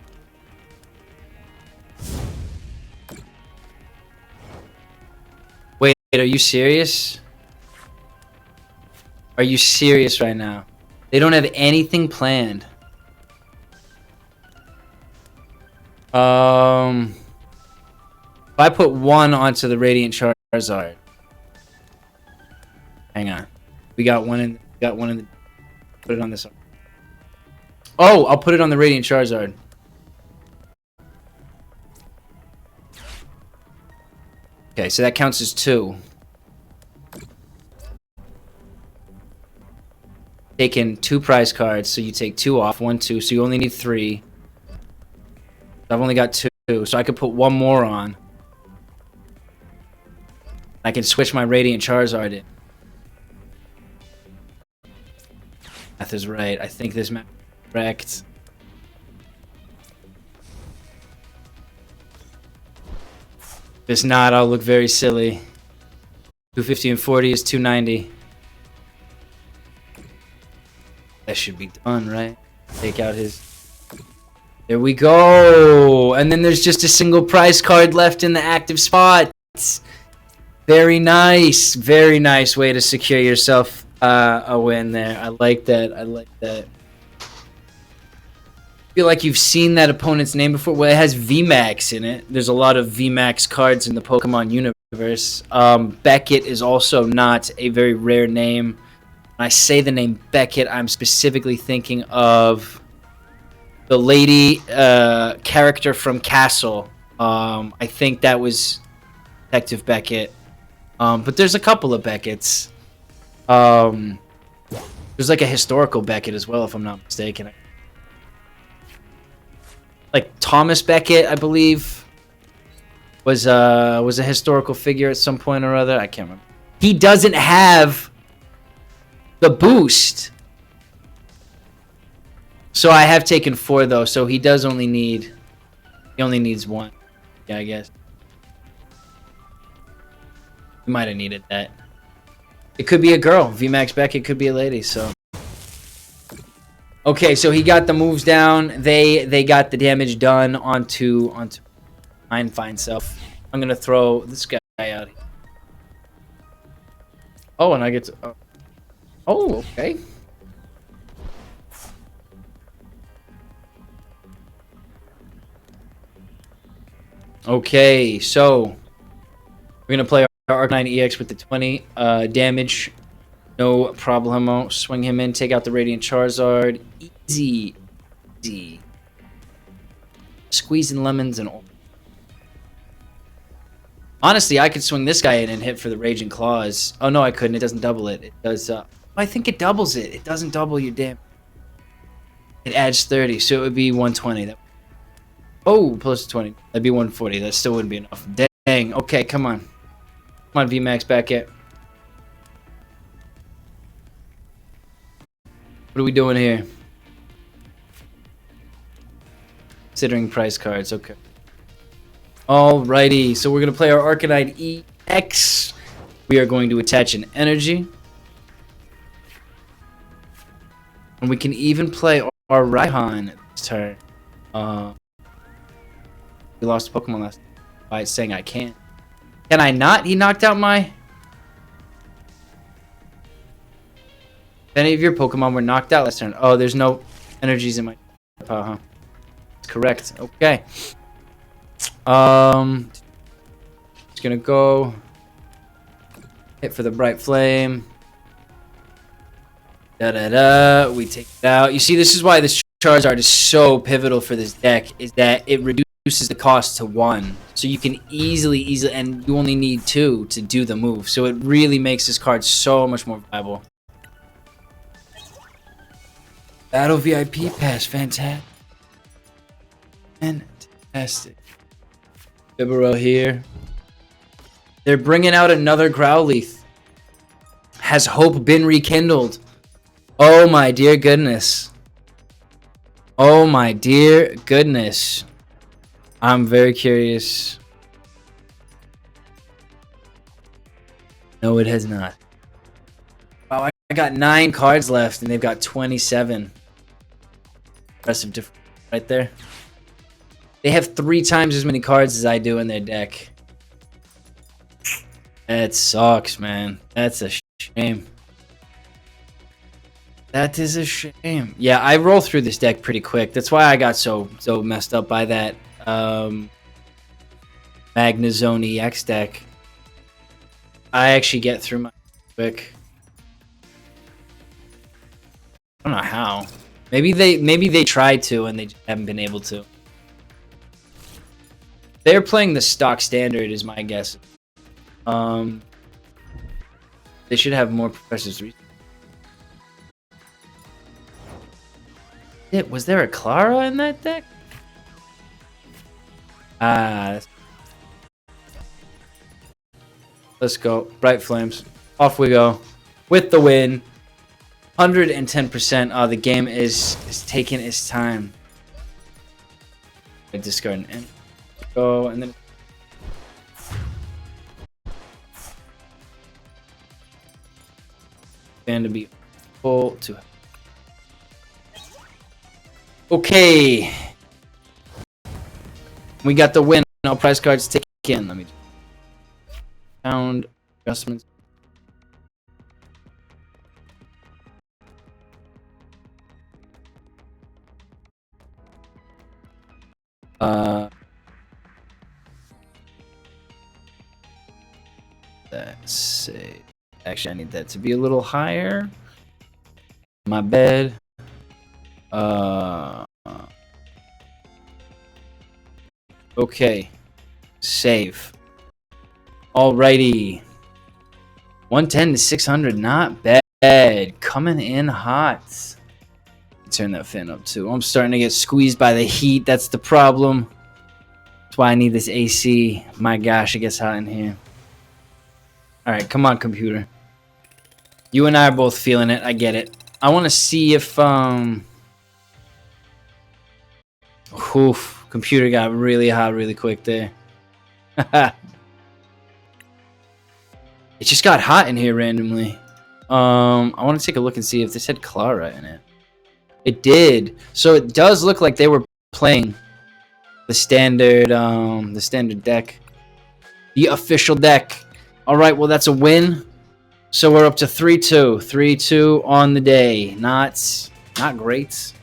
Wait, are you serious? Are you serious right now? They don't have anything planned. If I put 1 onto the Radiant Charizard. Hang on. We got one in the put it on this. Oh, I'll put it on the Radiant Charizard. Okay, so that counts as 2. Taking 2 prize cards, so you take 2 off, 1, 2, so you only need 3. I've only got 2, so I could put 1 more on. I can switch my Radiant Charizard in. Math is right. I think this math is correct. If it's not, I'll look very silly. 250 and 40 is 290. That should be done, right? Take out his... There we go! And then there's just a single prize card left in the active spot. Very nice. Very nice way to secure yourself a win there. I like that. I like that. I feel like you've seen that opponent's name before. Well, it has VMAX in it. There's a lot of VMAX cards in the Pokemon universe. Beckett is also not a very rare name. When I say the name Beckett, I'm specifically thinking of the lady character from Castle. I think that was Detective Beckett. But there's a couple of Becketts. There's like a historical Beckett as well, if I'm not mistaken. Like Thomas Beckett, I believe, was a historical figure at some point or other. I can't remember. He doesn't have the boost. So I have taken 4 though, so he does only need... He only needs 1. Yeah, I guess. He might have needed that. It could be a girl. VMAX Beckett could be a lady, so... Okay, so he got the moves down. They got the damage done onto mine fine self. I'm gonna throw this guy out. Oh, and I get to... Oh, okay. Okay, so we're gonna play our Arcanine EX with the 20 damage. No problemo. Swing him in, take out the Radiant Charizard. Easy. Easy. Squeezing lemons and all. Honestly, I could swing this guy in and hit for the Raging Claws. Oh, no, I couldn't. It doesn't double it. It does... I think it doubles it. It doesn't double your damage. It adds 30, so it would be 120. Oh, plus 20. That'd be 140. That still wouldn't be enough. Dang. Okay, come on. Come on, VMAX Beckett. What are we doing here? Considering price cards. Okay. Alrighty. So we're going to play our Arcanine EX. We are going to attach an energy. And we can even play our Raihan this turn. We lost a Pokemon last time by saying I can't. Can I not? He knocked out my... If any of your Pokemon were knocked out last turn. Oh, there's no energies in my pile, huh? That's correct. Okay. Just gonna go hit for the Bright Flame. Da-da-da. We take it out. You see, this is why this Charizard is so pivotal for this deck, is that it reduces the cost to 1. So you can easily, and you only need 2 to do the move. So it really makes this card so much more viable. Battle VIP Pass, fantastic. Fantastic. Bibarel here. They're bringing out another Growlithe. Has hope been rekindled? Oh my dear goodness. Oh my dear goodness. I'm very curious. No, it has not. Wow, I got 9 cards left and they've got 27. Impressive difference right there. They have 3 times as many cards as I do in their deck. That sucks, man. That's a shame. That is a shame. Yeah, I roll through this deck pretty quick. That's why I got so messed up by that Magnezone EX deck. I actually get through my quick. I don't know how. Maybe they tried to and they just haven't been able to. They're playing the stock standard, is my guess. They should have more Professor's Reason. Was there a Klara in that deck? Let's go. Bright Flames. Off we go. With the win. 110%. The game is taking its time. I discard an end. Go and then and to be full to Okay. We got the win. All prize cards taken. Let me sound adjustments. Let's see. Actually, I need that to be a little higher. My bad. Okay. Save. Alrighty. 110 to 600, not bad. Coming in hot. Turn that fan up too. I'm starting to get squeezed by the heat. That's the problem. That's why I need this AC. My gosh, it gets hot in here. Alright, come on, computer. You and I are both feeling it. I get it. I want to see if, oof, computer got really hot really quick there. It just got hot in here randomly. I want to take a look and see if this had Klara in it. It did. So it does look like they were playing the standard deck. The official deck. Alright, well that's a win. So we're up to 3-2. 3-2 on the day. Not great.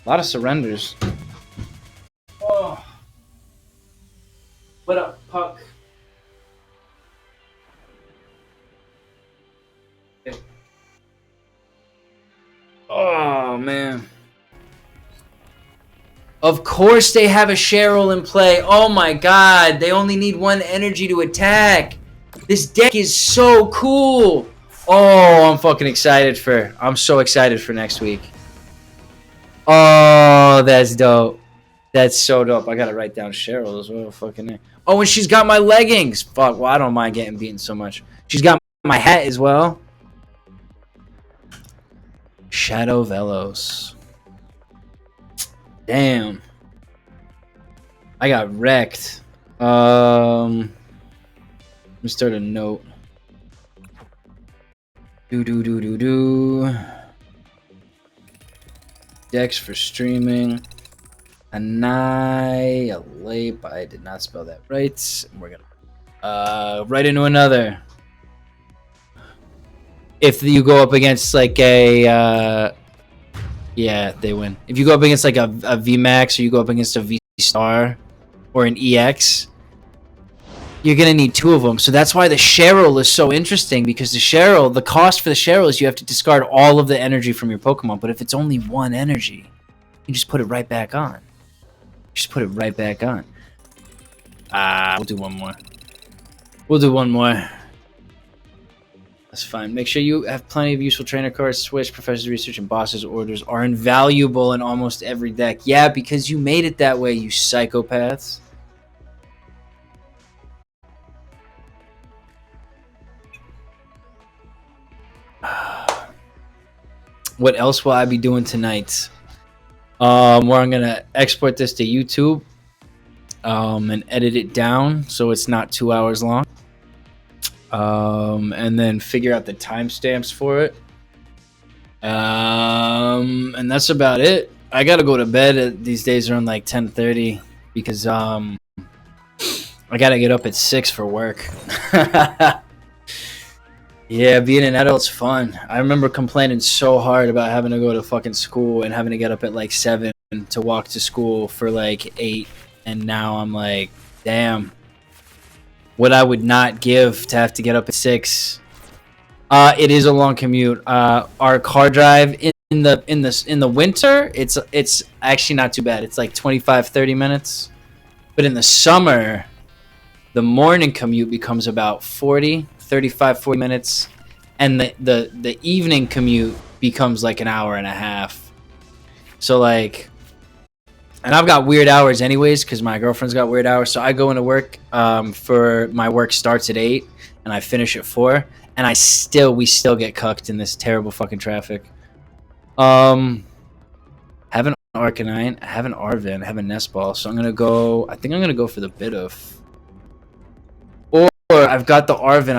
A lot of surrenders. Oh. What up, Puck? Okay. Oh, man. Of course they have a Cheryl in play. Oh my god. They only need one energy to attack. This deck is so cool. Oh, I'm fucking excited for... I'm so excited for next week. Oh, that's dope. That's so dope. I gotta write down Cheryl as well. Fucking... Oh, and she's got my leggings. Fuck, well, I don't mind getting beaten so much. She's got my hat as well. Shadow Velos. Damn. I got wrecked. Let me start a note. Decks for streaming. Annihilate. I did not spell that right. We're gonna right into another. If you go up against like a yeah, they win. If you go up against like a VMAX or you go up against a V Star or an EX, you're gonna need two of them. So that's why the Cheryl is so interesting, because the Cheryl, the cost for the Cheryl is you have to discard all of the energy from your Pokemon. But if it's only one energy, you just put it right back on. Just put it right back on. We'll do one more. We'll do one more. That's fine. Make sure you have plenty of useful trainer cards. Switch, Professor's Research, and Boss's Orders are invaluable in almost every deck. Yeah, because you made it that way, you psychopaths. What else will I be doing tonight? Where I'm gonna export this to YouTube and edit it down so it's not 2 hours long. And then figure out the timestamps for it. And that's about it. I gotta go to bed these days around like 10:30 because I gotta get up at 6 for work. Yeah, being an adult's fun. I remember complaining so hard about having to go to fucking school and having to get up at like 7 to walk to school for like 8. And now I'm like, damn, what I would not give to have to get up at 6. It is a long commute. Our car drive in the winter, it's actually not too bad. It's like 25-30 minutes. But in the summer, the morning commute becomes about 35-40 minutes, and the evening commute becomes like an hour and a half. So like, and I've got weird hours anyways because my girlfriend's got weird hours. So I go into work for my work starts at 8 and I finish at 4, and we still get cucked in this terrible fucking traffic. Have an Arcanine, have an Arven, have a Nest Ball. So I think I'm gonna go for the Bidoof. Or I've got the Arven,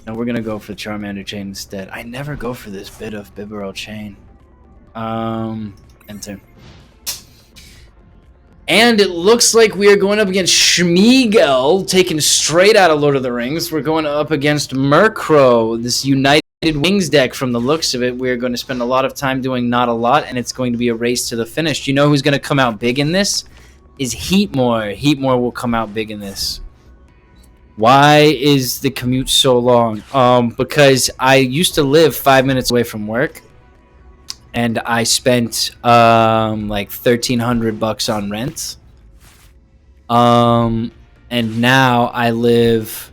no, we're gonna go for the Charmander chain instead. I never go for this Bibarel chain. Enter. And it looks like we are going up against Schmeagol, taken straight out of Lord of the Rings. We're going up against Murkrow, this United Wings deck. From the looks of it, we're going to spend a lot of time doing not a lot, and it's going to be a race to the finish. You know who's going to come out big in this? Is Heatmor. Heatmor will come out big in this. Why is the commute so long? Because I used to live 5 minutes away from work. And I spent like $1,300 on rent. And now I live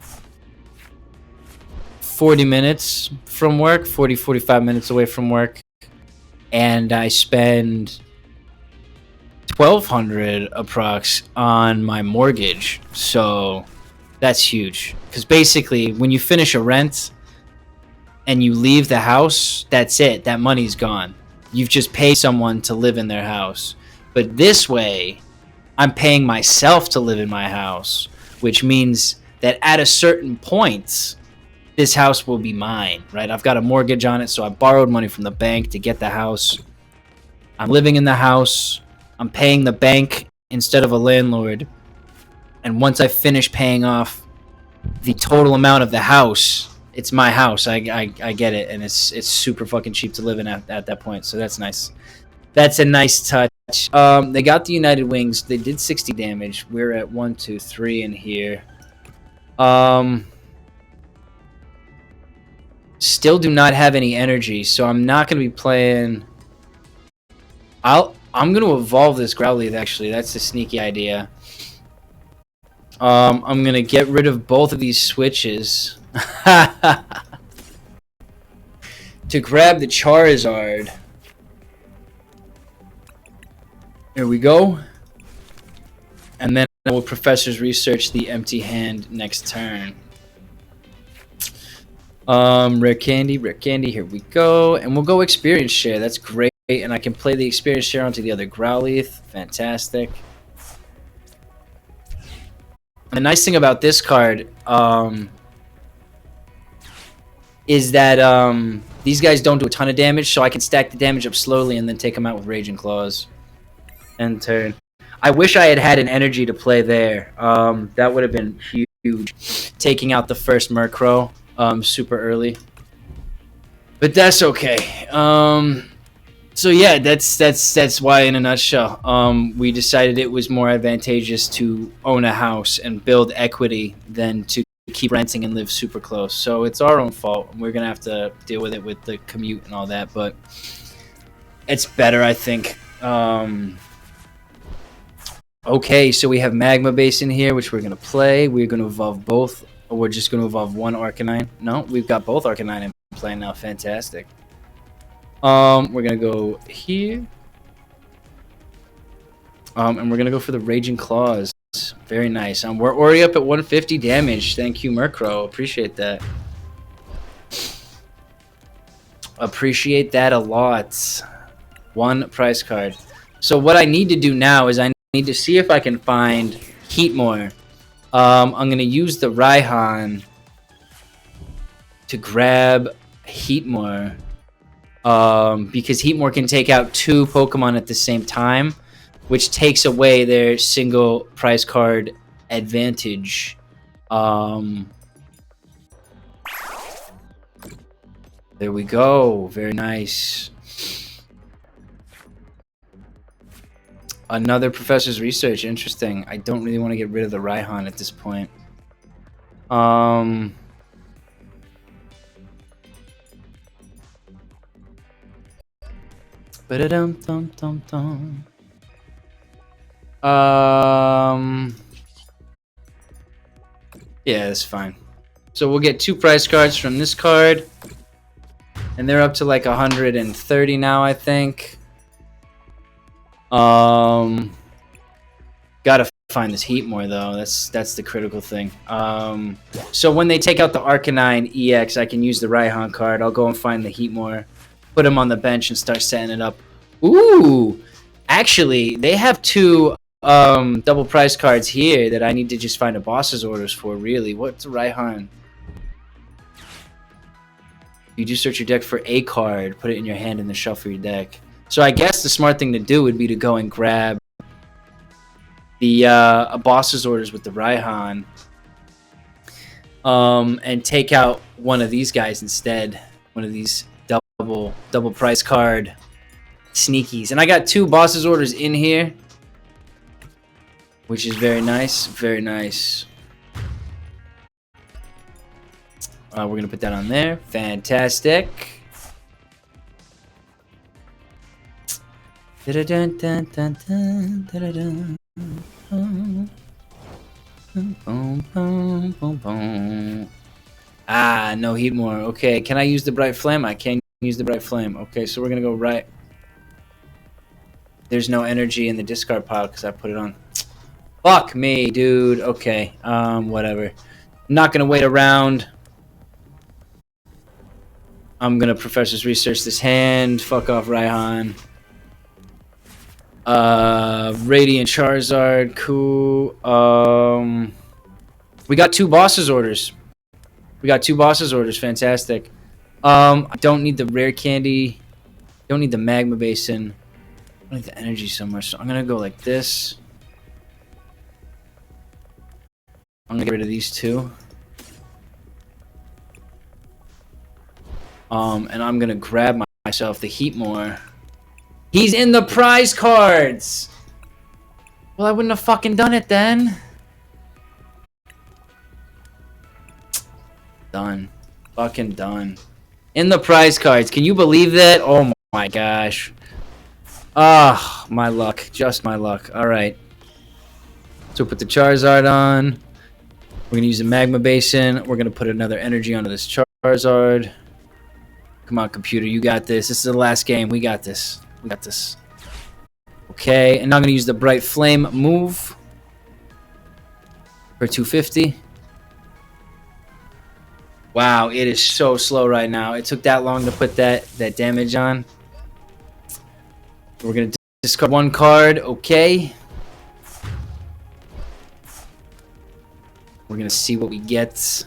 40 minutes from work, 45 minutes away from work, and I spend $1,200 approx on my mortgage. So that's huge. Because basically, when you finish a rent and you leave the house, that's it. That money's gone. You've just paid someone to live in their house. But this way, I'm paying myself to live in my house, which means that at a certain point, this house will be mine, right? I've got a mortgage on it, so I borrowed money from the bank to get the house. I'm living in the house. I'm paying the bank instead of a landlord. And once I finish paying off the total amount of the house, it's my house. I get it, and it's super fucking cheap to live in at that point. So that's nice. That's a nice touch. They got the United Wings. They did 60 damage. We're at 1, 2, 3 in here. Still do not have any energy, so I'm not gonna be playing. I'm gonna evolve this Growlithe. Actually, that's a sneaky idea. I'm gonna get rid of both of these switches. To grab the Charizard. Here we go. And then I will Professor's Research the empty hand next turn. Rare Candy, here we go. And we'll go Experience Share. That's great. And I can play the Experience Share onto the other Growlithe. Fantastic. And the nice thing about this card, is that these guys don't do a ton of damage, so I can stack the damage up slowly and then take them out with Raging Claws. End turn. I wish I had had an energy to play there. That would have been huge. Taking out the first Murkrow super early. But that's okay. So yeah, that's why in a nutshell. We decided it was more advantageous to own a house and build equity than to keep renting and live super close. So it's our own fault. We're gonna have to deal with it with the commute and all that, but it's better, I think. Okay, so we have Magma Basin here, which we're gonna play. We're gonna evolve both, or we're just gonna evolve one Arcanine. No, we've got both Arcanine in play now. Fantastic. We're gonna go here. And we're gonna go for the Raging Claws. Very nice. We're already up at 150 damage. Thank you, Murkrow. Appreciate that. Appreciate that a lot. One prize card. So what I need to do now is I need to see if I can find Heatmor. I'm going to use the Raihan to grab Heatmor. Because Heatmor can take out 2 Pokemon at the same time, which takes away their single prize card advantage. There we go. Very nice. Another Professor's Research. Interesting. I don't really want to get rid of the Raihan at this point. Ba-da-dum-dum-dum-dum. Yeah, that's fine. So we'll get 2 prize cards from this card. And they're up to like 130 now, I think. Gotta find this Heatmor though. That's the critical thing. So when they take out the Arcanine EX, I can use the Raihan card. I'll go and find the Heatmor, put him on the bench, and start setting it up. Ooh, actually, they have 2 double prize cards here that I need to just find a boss's orders for. Really, what's a Raihan? You do search your deck for a card, put it in your hand, and then shuffle your deck. So I guess the smart thing to do would be to go and grab the boss's orders with the Raihan, and take out one of these guys instead. One of these double price card sneakies. And I got 2 boss's orders in here, which is very nice. Very nice. We're going to put that on there. Fantastic. Ah, no Heatmor. Okay, can I use the Bright Flame? I can use the Bright Flame. Okay, so we're going to go right. There's no energy in the discard pile because I put it on. Fuck me, dude. Okay, whatever. I'm not going to wait around. I'm going to Professor's Research this hand. Fuck off, Raihan. Radiant Charizard. Cool. We got 2 boss's orders. Fantastic. I don't need the Rare Candy. Don't need the Magma Basin. I don't need the energy somewhere. So I'm going to go like this. I'm going to get rid of these 2. And I'm going to grab myself the Heatmor. He's in the prize cards! Well, I wouldn't have fucking done it then. Done. Fucking done. In the prize cards. Can you believe that? Oh my gosh. Ah, my luck. Just my luck. Alright. So put the Charizard on. We're going to use the Magma Basin. We're going to put another energy onto this Charizard. Come on, computer. You got this. This is the last game. We got this. We got this. Okay, and now I'm going to use the Bright Flame move for 250. Wow, it is so slow right now. It took that long to put that damage on. We're going to discard 1 card. Okay. We're going to see what we get.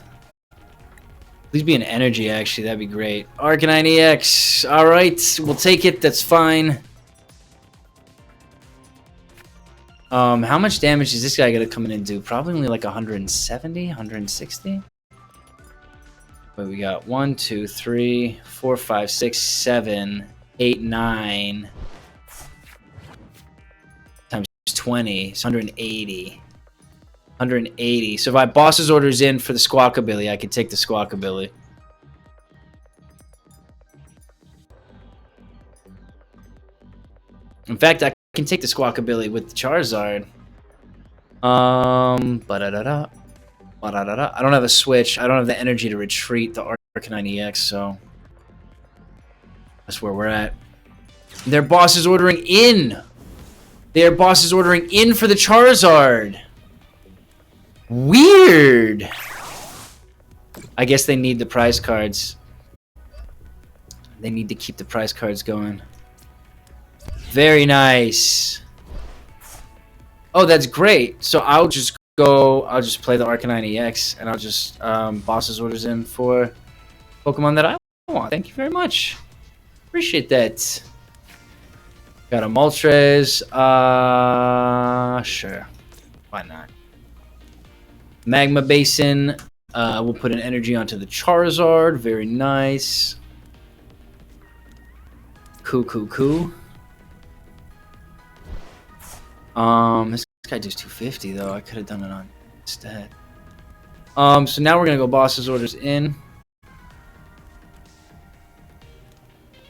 Please be an energy, actually. That'd be great. Arcanine EX. Alright, we'll take it. That's fine. How much damage is this guy going to come in and do? Probably only like 170, 160? Wait, we got 1, 2, 3, 4, 5, 6, 7, 8, 9. Times 20. It's 180. 180. So if I boss's orders in for the Squawkabilly, I could take the Squawkabilly. In fact, I can take the Squawkabilly with the Charizard. Ba-da-da-da. Ba-da-da-da. I don't have a Switch. I don't have the energy to retreat the Arcanine EX, so that's where we're at. Their boss is ordering in. Their boss is ordering in for the Charizard. Weird. I guess they need the prize cards. They need to keep the prize cards going. Very nice. Oh, that's great. So I'll just play the Arcanine EX and I'll just boss's orders in for Pokemon that I want. Thank you very much. Appreciate that. Got a Moltres. Sure. Why not? Magma Basin. We'll put an energy onto the Charizard. Very nice. Cool. This guy does 250 though. I could have done it on instead. So now we're gonna go boss's orders in,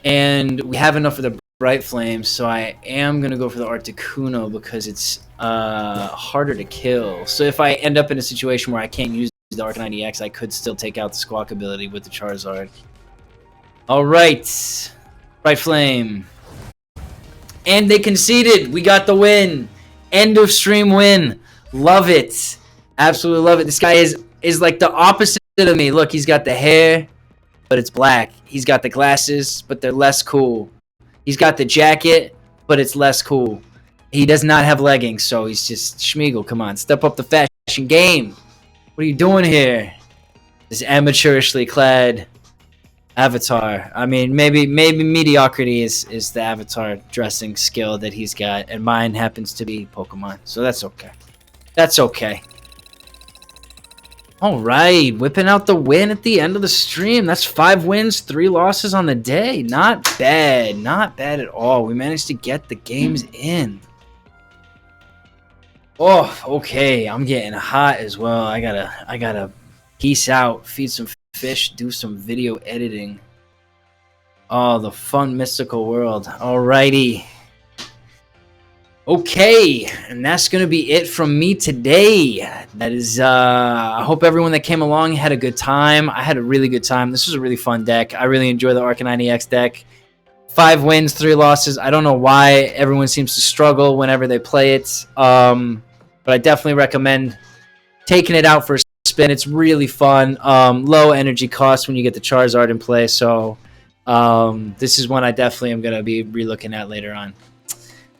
and we have enough for the Bright Flame. So I am gonna go for the Articuno because it's harder to kill. So if I end up in a situation where I can't use the Arcanine EX, I could still take out the Squawk ability with the Charizard. Alright. Bright Flame. And they conceded. We got the win. End of stream win. Love it. Absolutely love it. This guy is like the opposite of me. Look, he's got the hair, but it's black. He's got the glasses, but they're less cool. He's got the jacket, but it's less cool. He does not have leggings, so he's just Schmeagle. Come on, step up the fashion game. What are you doing here? This amateurishly clad Avatar. I mean, maybe mediocrity is the Avatar dressing skill that he's got, and mine happens to be Pokemon. So that's okay. That's okay. All right, whipping out the win at the end of the stream. That's 5 wins, 3 losses on the day. Not bad. Not bad at all. We managed to get the games in. Oh, okay. I'm getting hot as well. I gotta peace out, feed some fish, do some video editing. Oh, the fun mystical world. Alrighty. Okay, and that's gonna be it from me today. That is, I hope everyone that came along had a good time. I had a really good time. This was a really fun deck. I really enjoy the Arcanine EX deck. 5 wins, 3 losses. I don't know why everyone seems to struggle whenever they play it, but I definitely recommend taking it out for a spin. It's really fun. Low energy cost when you get the Charizard in play, so this is one I definitely am gonna be re-looking at later on.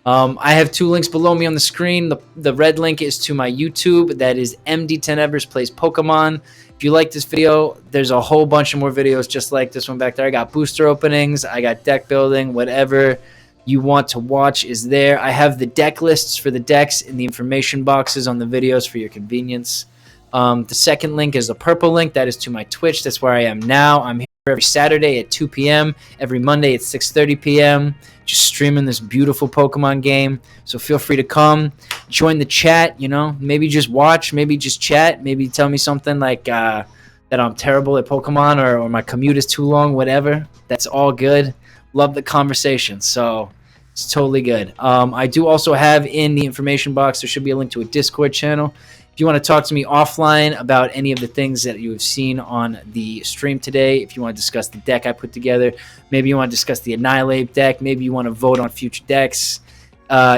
I have 2 links below me on the screen. The red link is to my YouTube. That is MDTenebris Plays Pokemon. If you like this video, there's a whole bunch of more videos just like this one back there. I got booster openings. I got deck building. Whatever you want to watch is there. I have the deck lists for the decks in the information boxes on the videos for your convenience. The second link is the purple link. That is to my Twitch. That's where I am now. I'm here every Saturday at 2 p.m. Every Monday at 6:30 p.m. Just streaming this beautiful Pokemon game. So feel free to come, join the chat, you know, maybe just watch, maybe just chat, maybe tell me something like that I'm terrible at Pokemon or my commute is too long, whatever. That's all good. Love the conversation. So it's totally good. I do also have in the information box, there should be a link to a Discord channel. If you want to talk to me offline about any of the things that you have seen on the stream today, if you want to discuss the deck I put together, maybe you want to discuss the Annihilate deck, maybe you want to vote on future decks,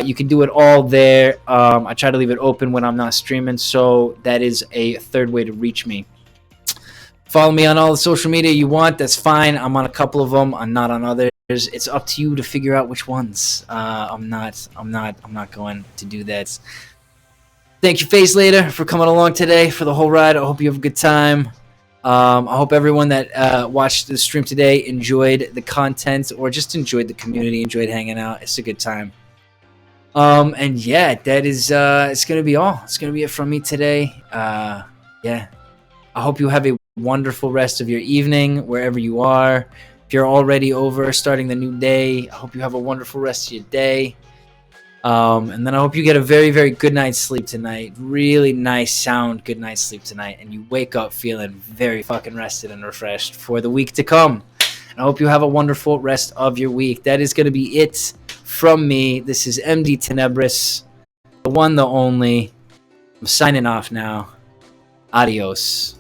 you can do it all there. I try to leave it open when I'm not streaming, so that is a third way to reach me. Follow me on all the social media you want. That's fine. I'm on a couple of them. I'm not on others. It's up to you to figure out which ones. I'm not going to do that. Thank you, Face Later, for coming along today for the whole ride. I hope you have a good time. I hope everyone that watched the stream today enjoyed the content or just enjoyed the community, enjoyed hanging out. It's a good time. And yeah, that is it's gonna be all. It's gonna be it from me today. Yeah, I hope you have a wonderful rest of your evening wherever you are. If you're already over starting the new day, I hope you have a wonderful rest of your day. And then I hope you get a very, very good night's sleep tonight. Really nice sound good night's sleep tonight. And you wake up feeling very fucking rested and refreshed for the week to come. And I hope you have a wonderful rest of your week. That is going to be it from me. This is MDTenebris, the one, the only. I'm signing off now. Adios.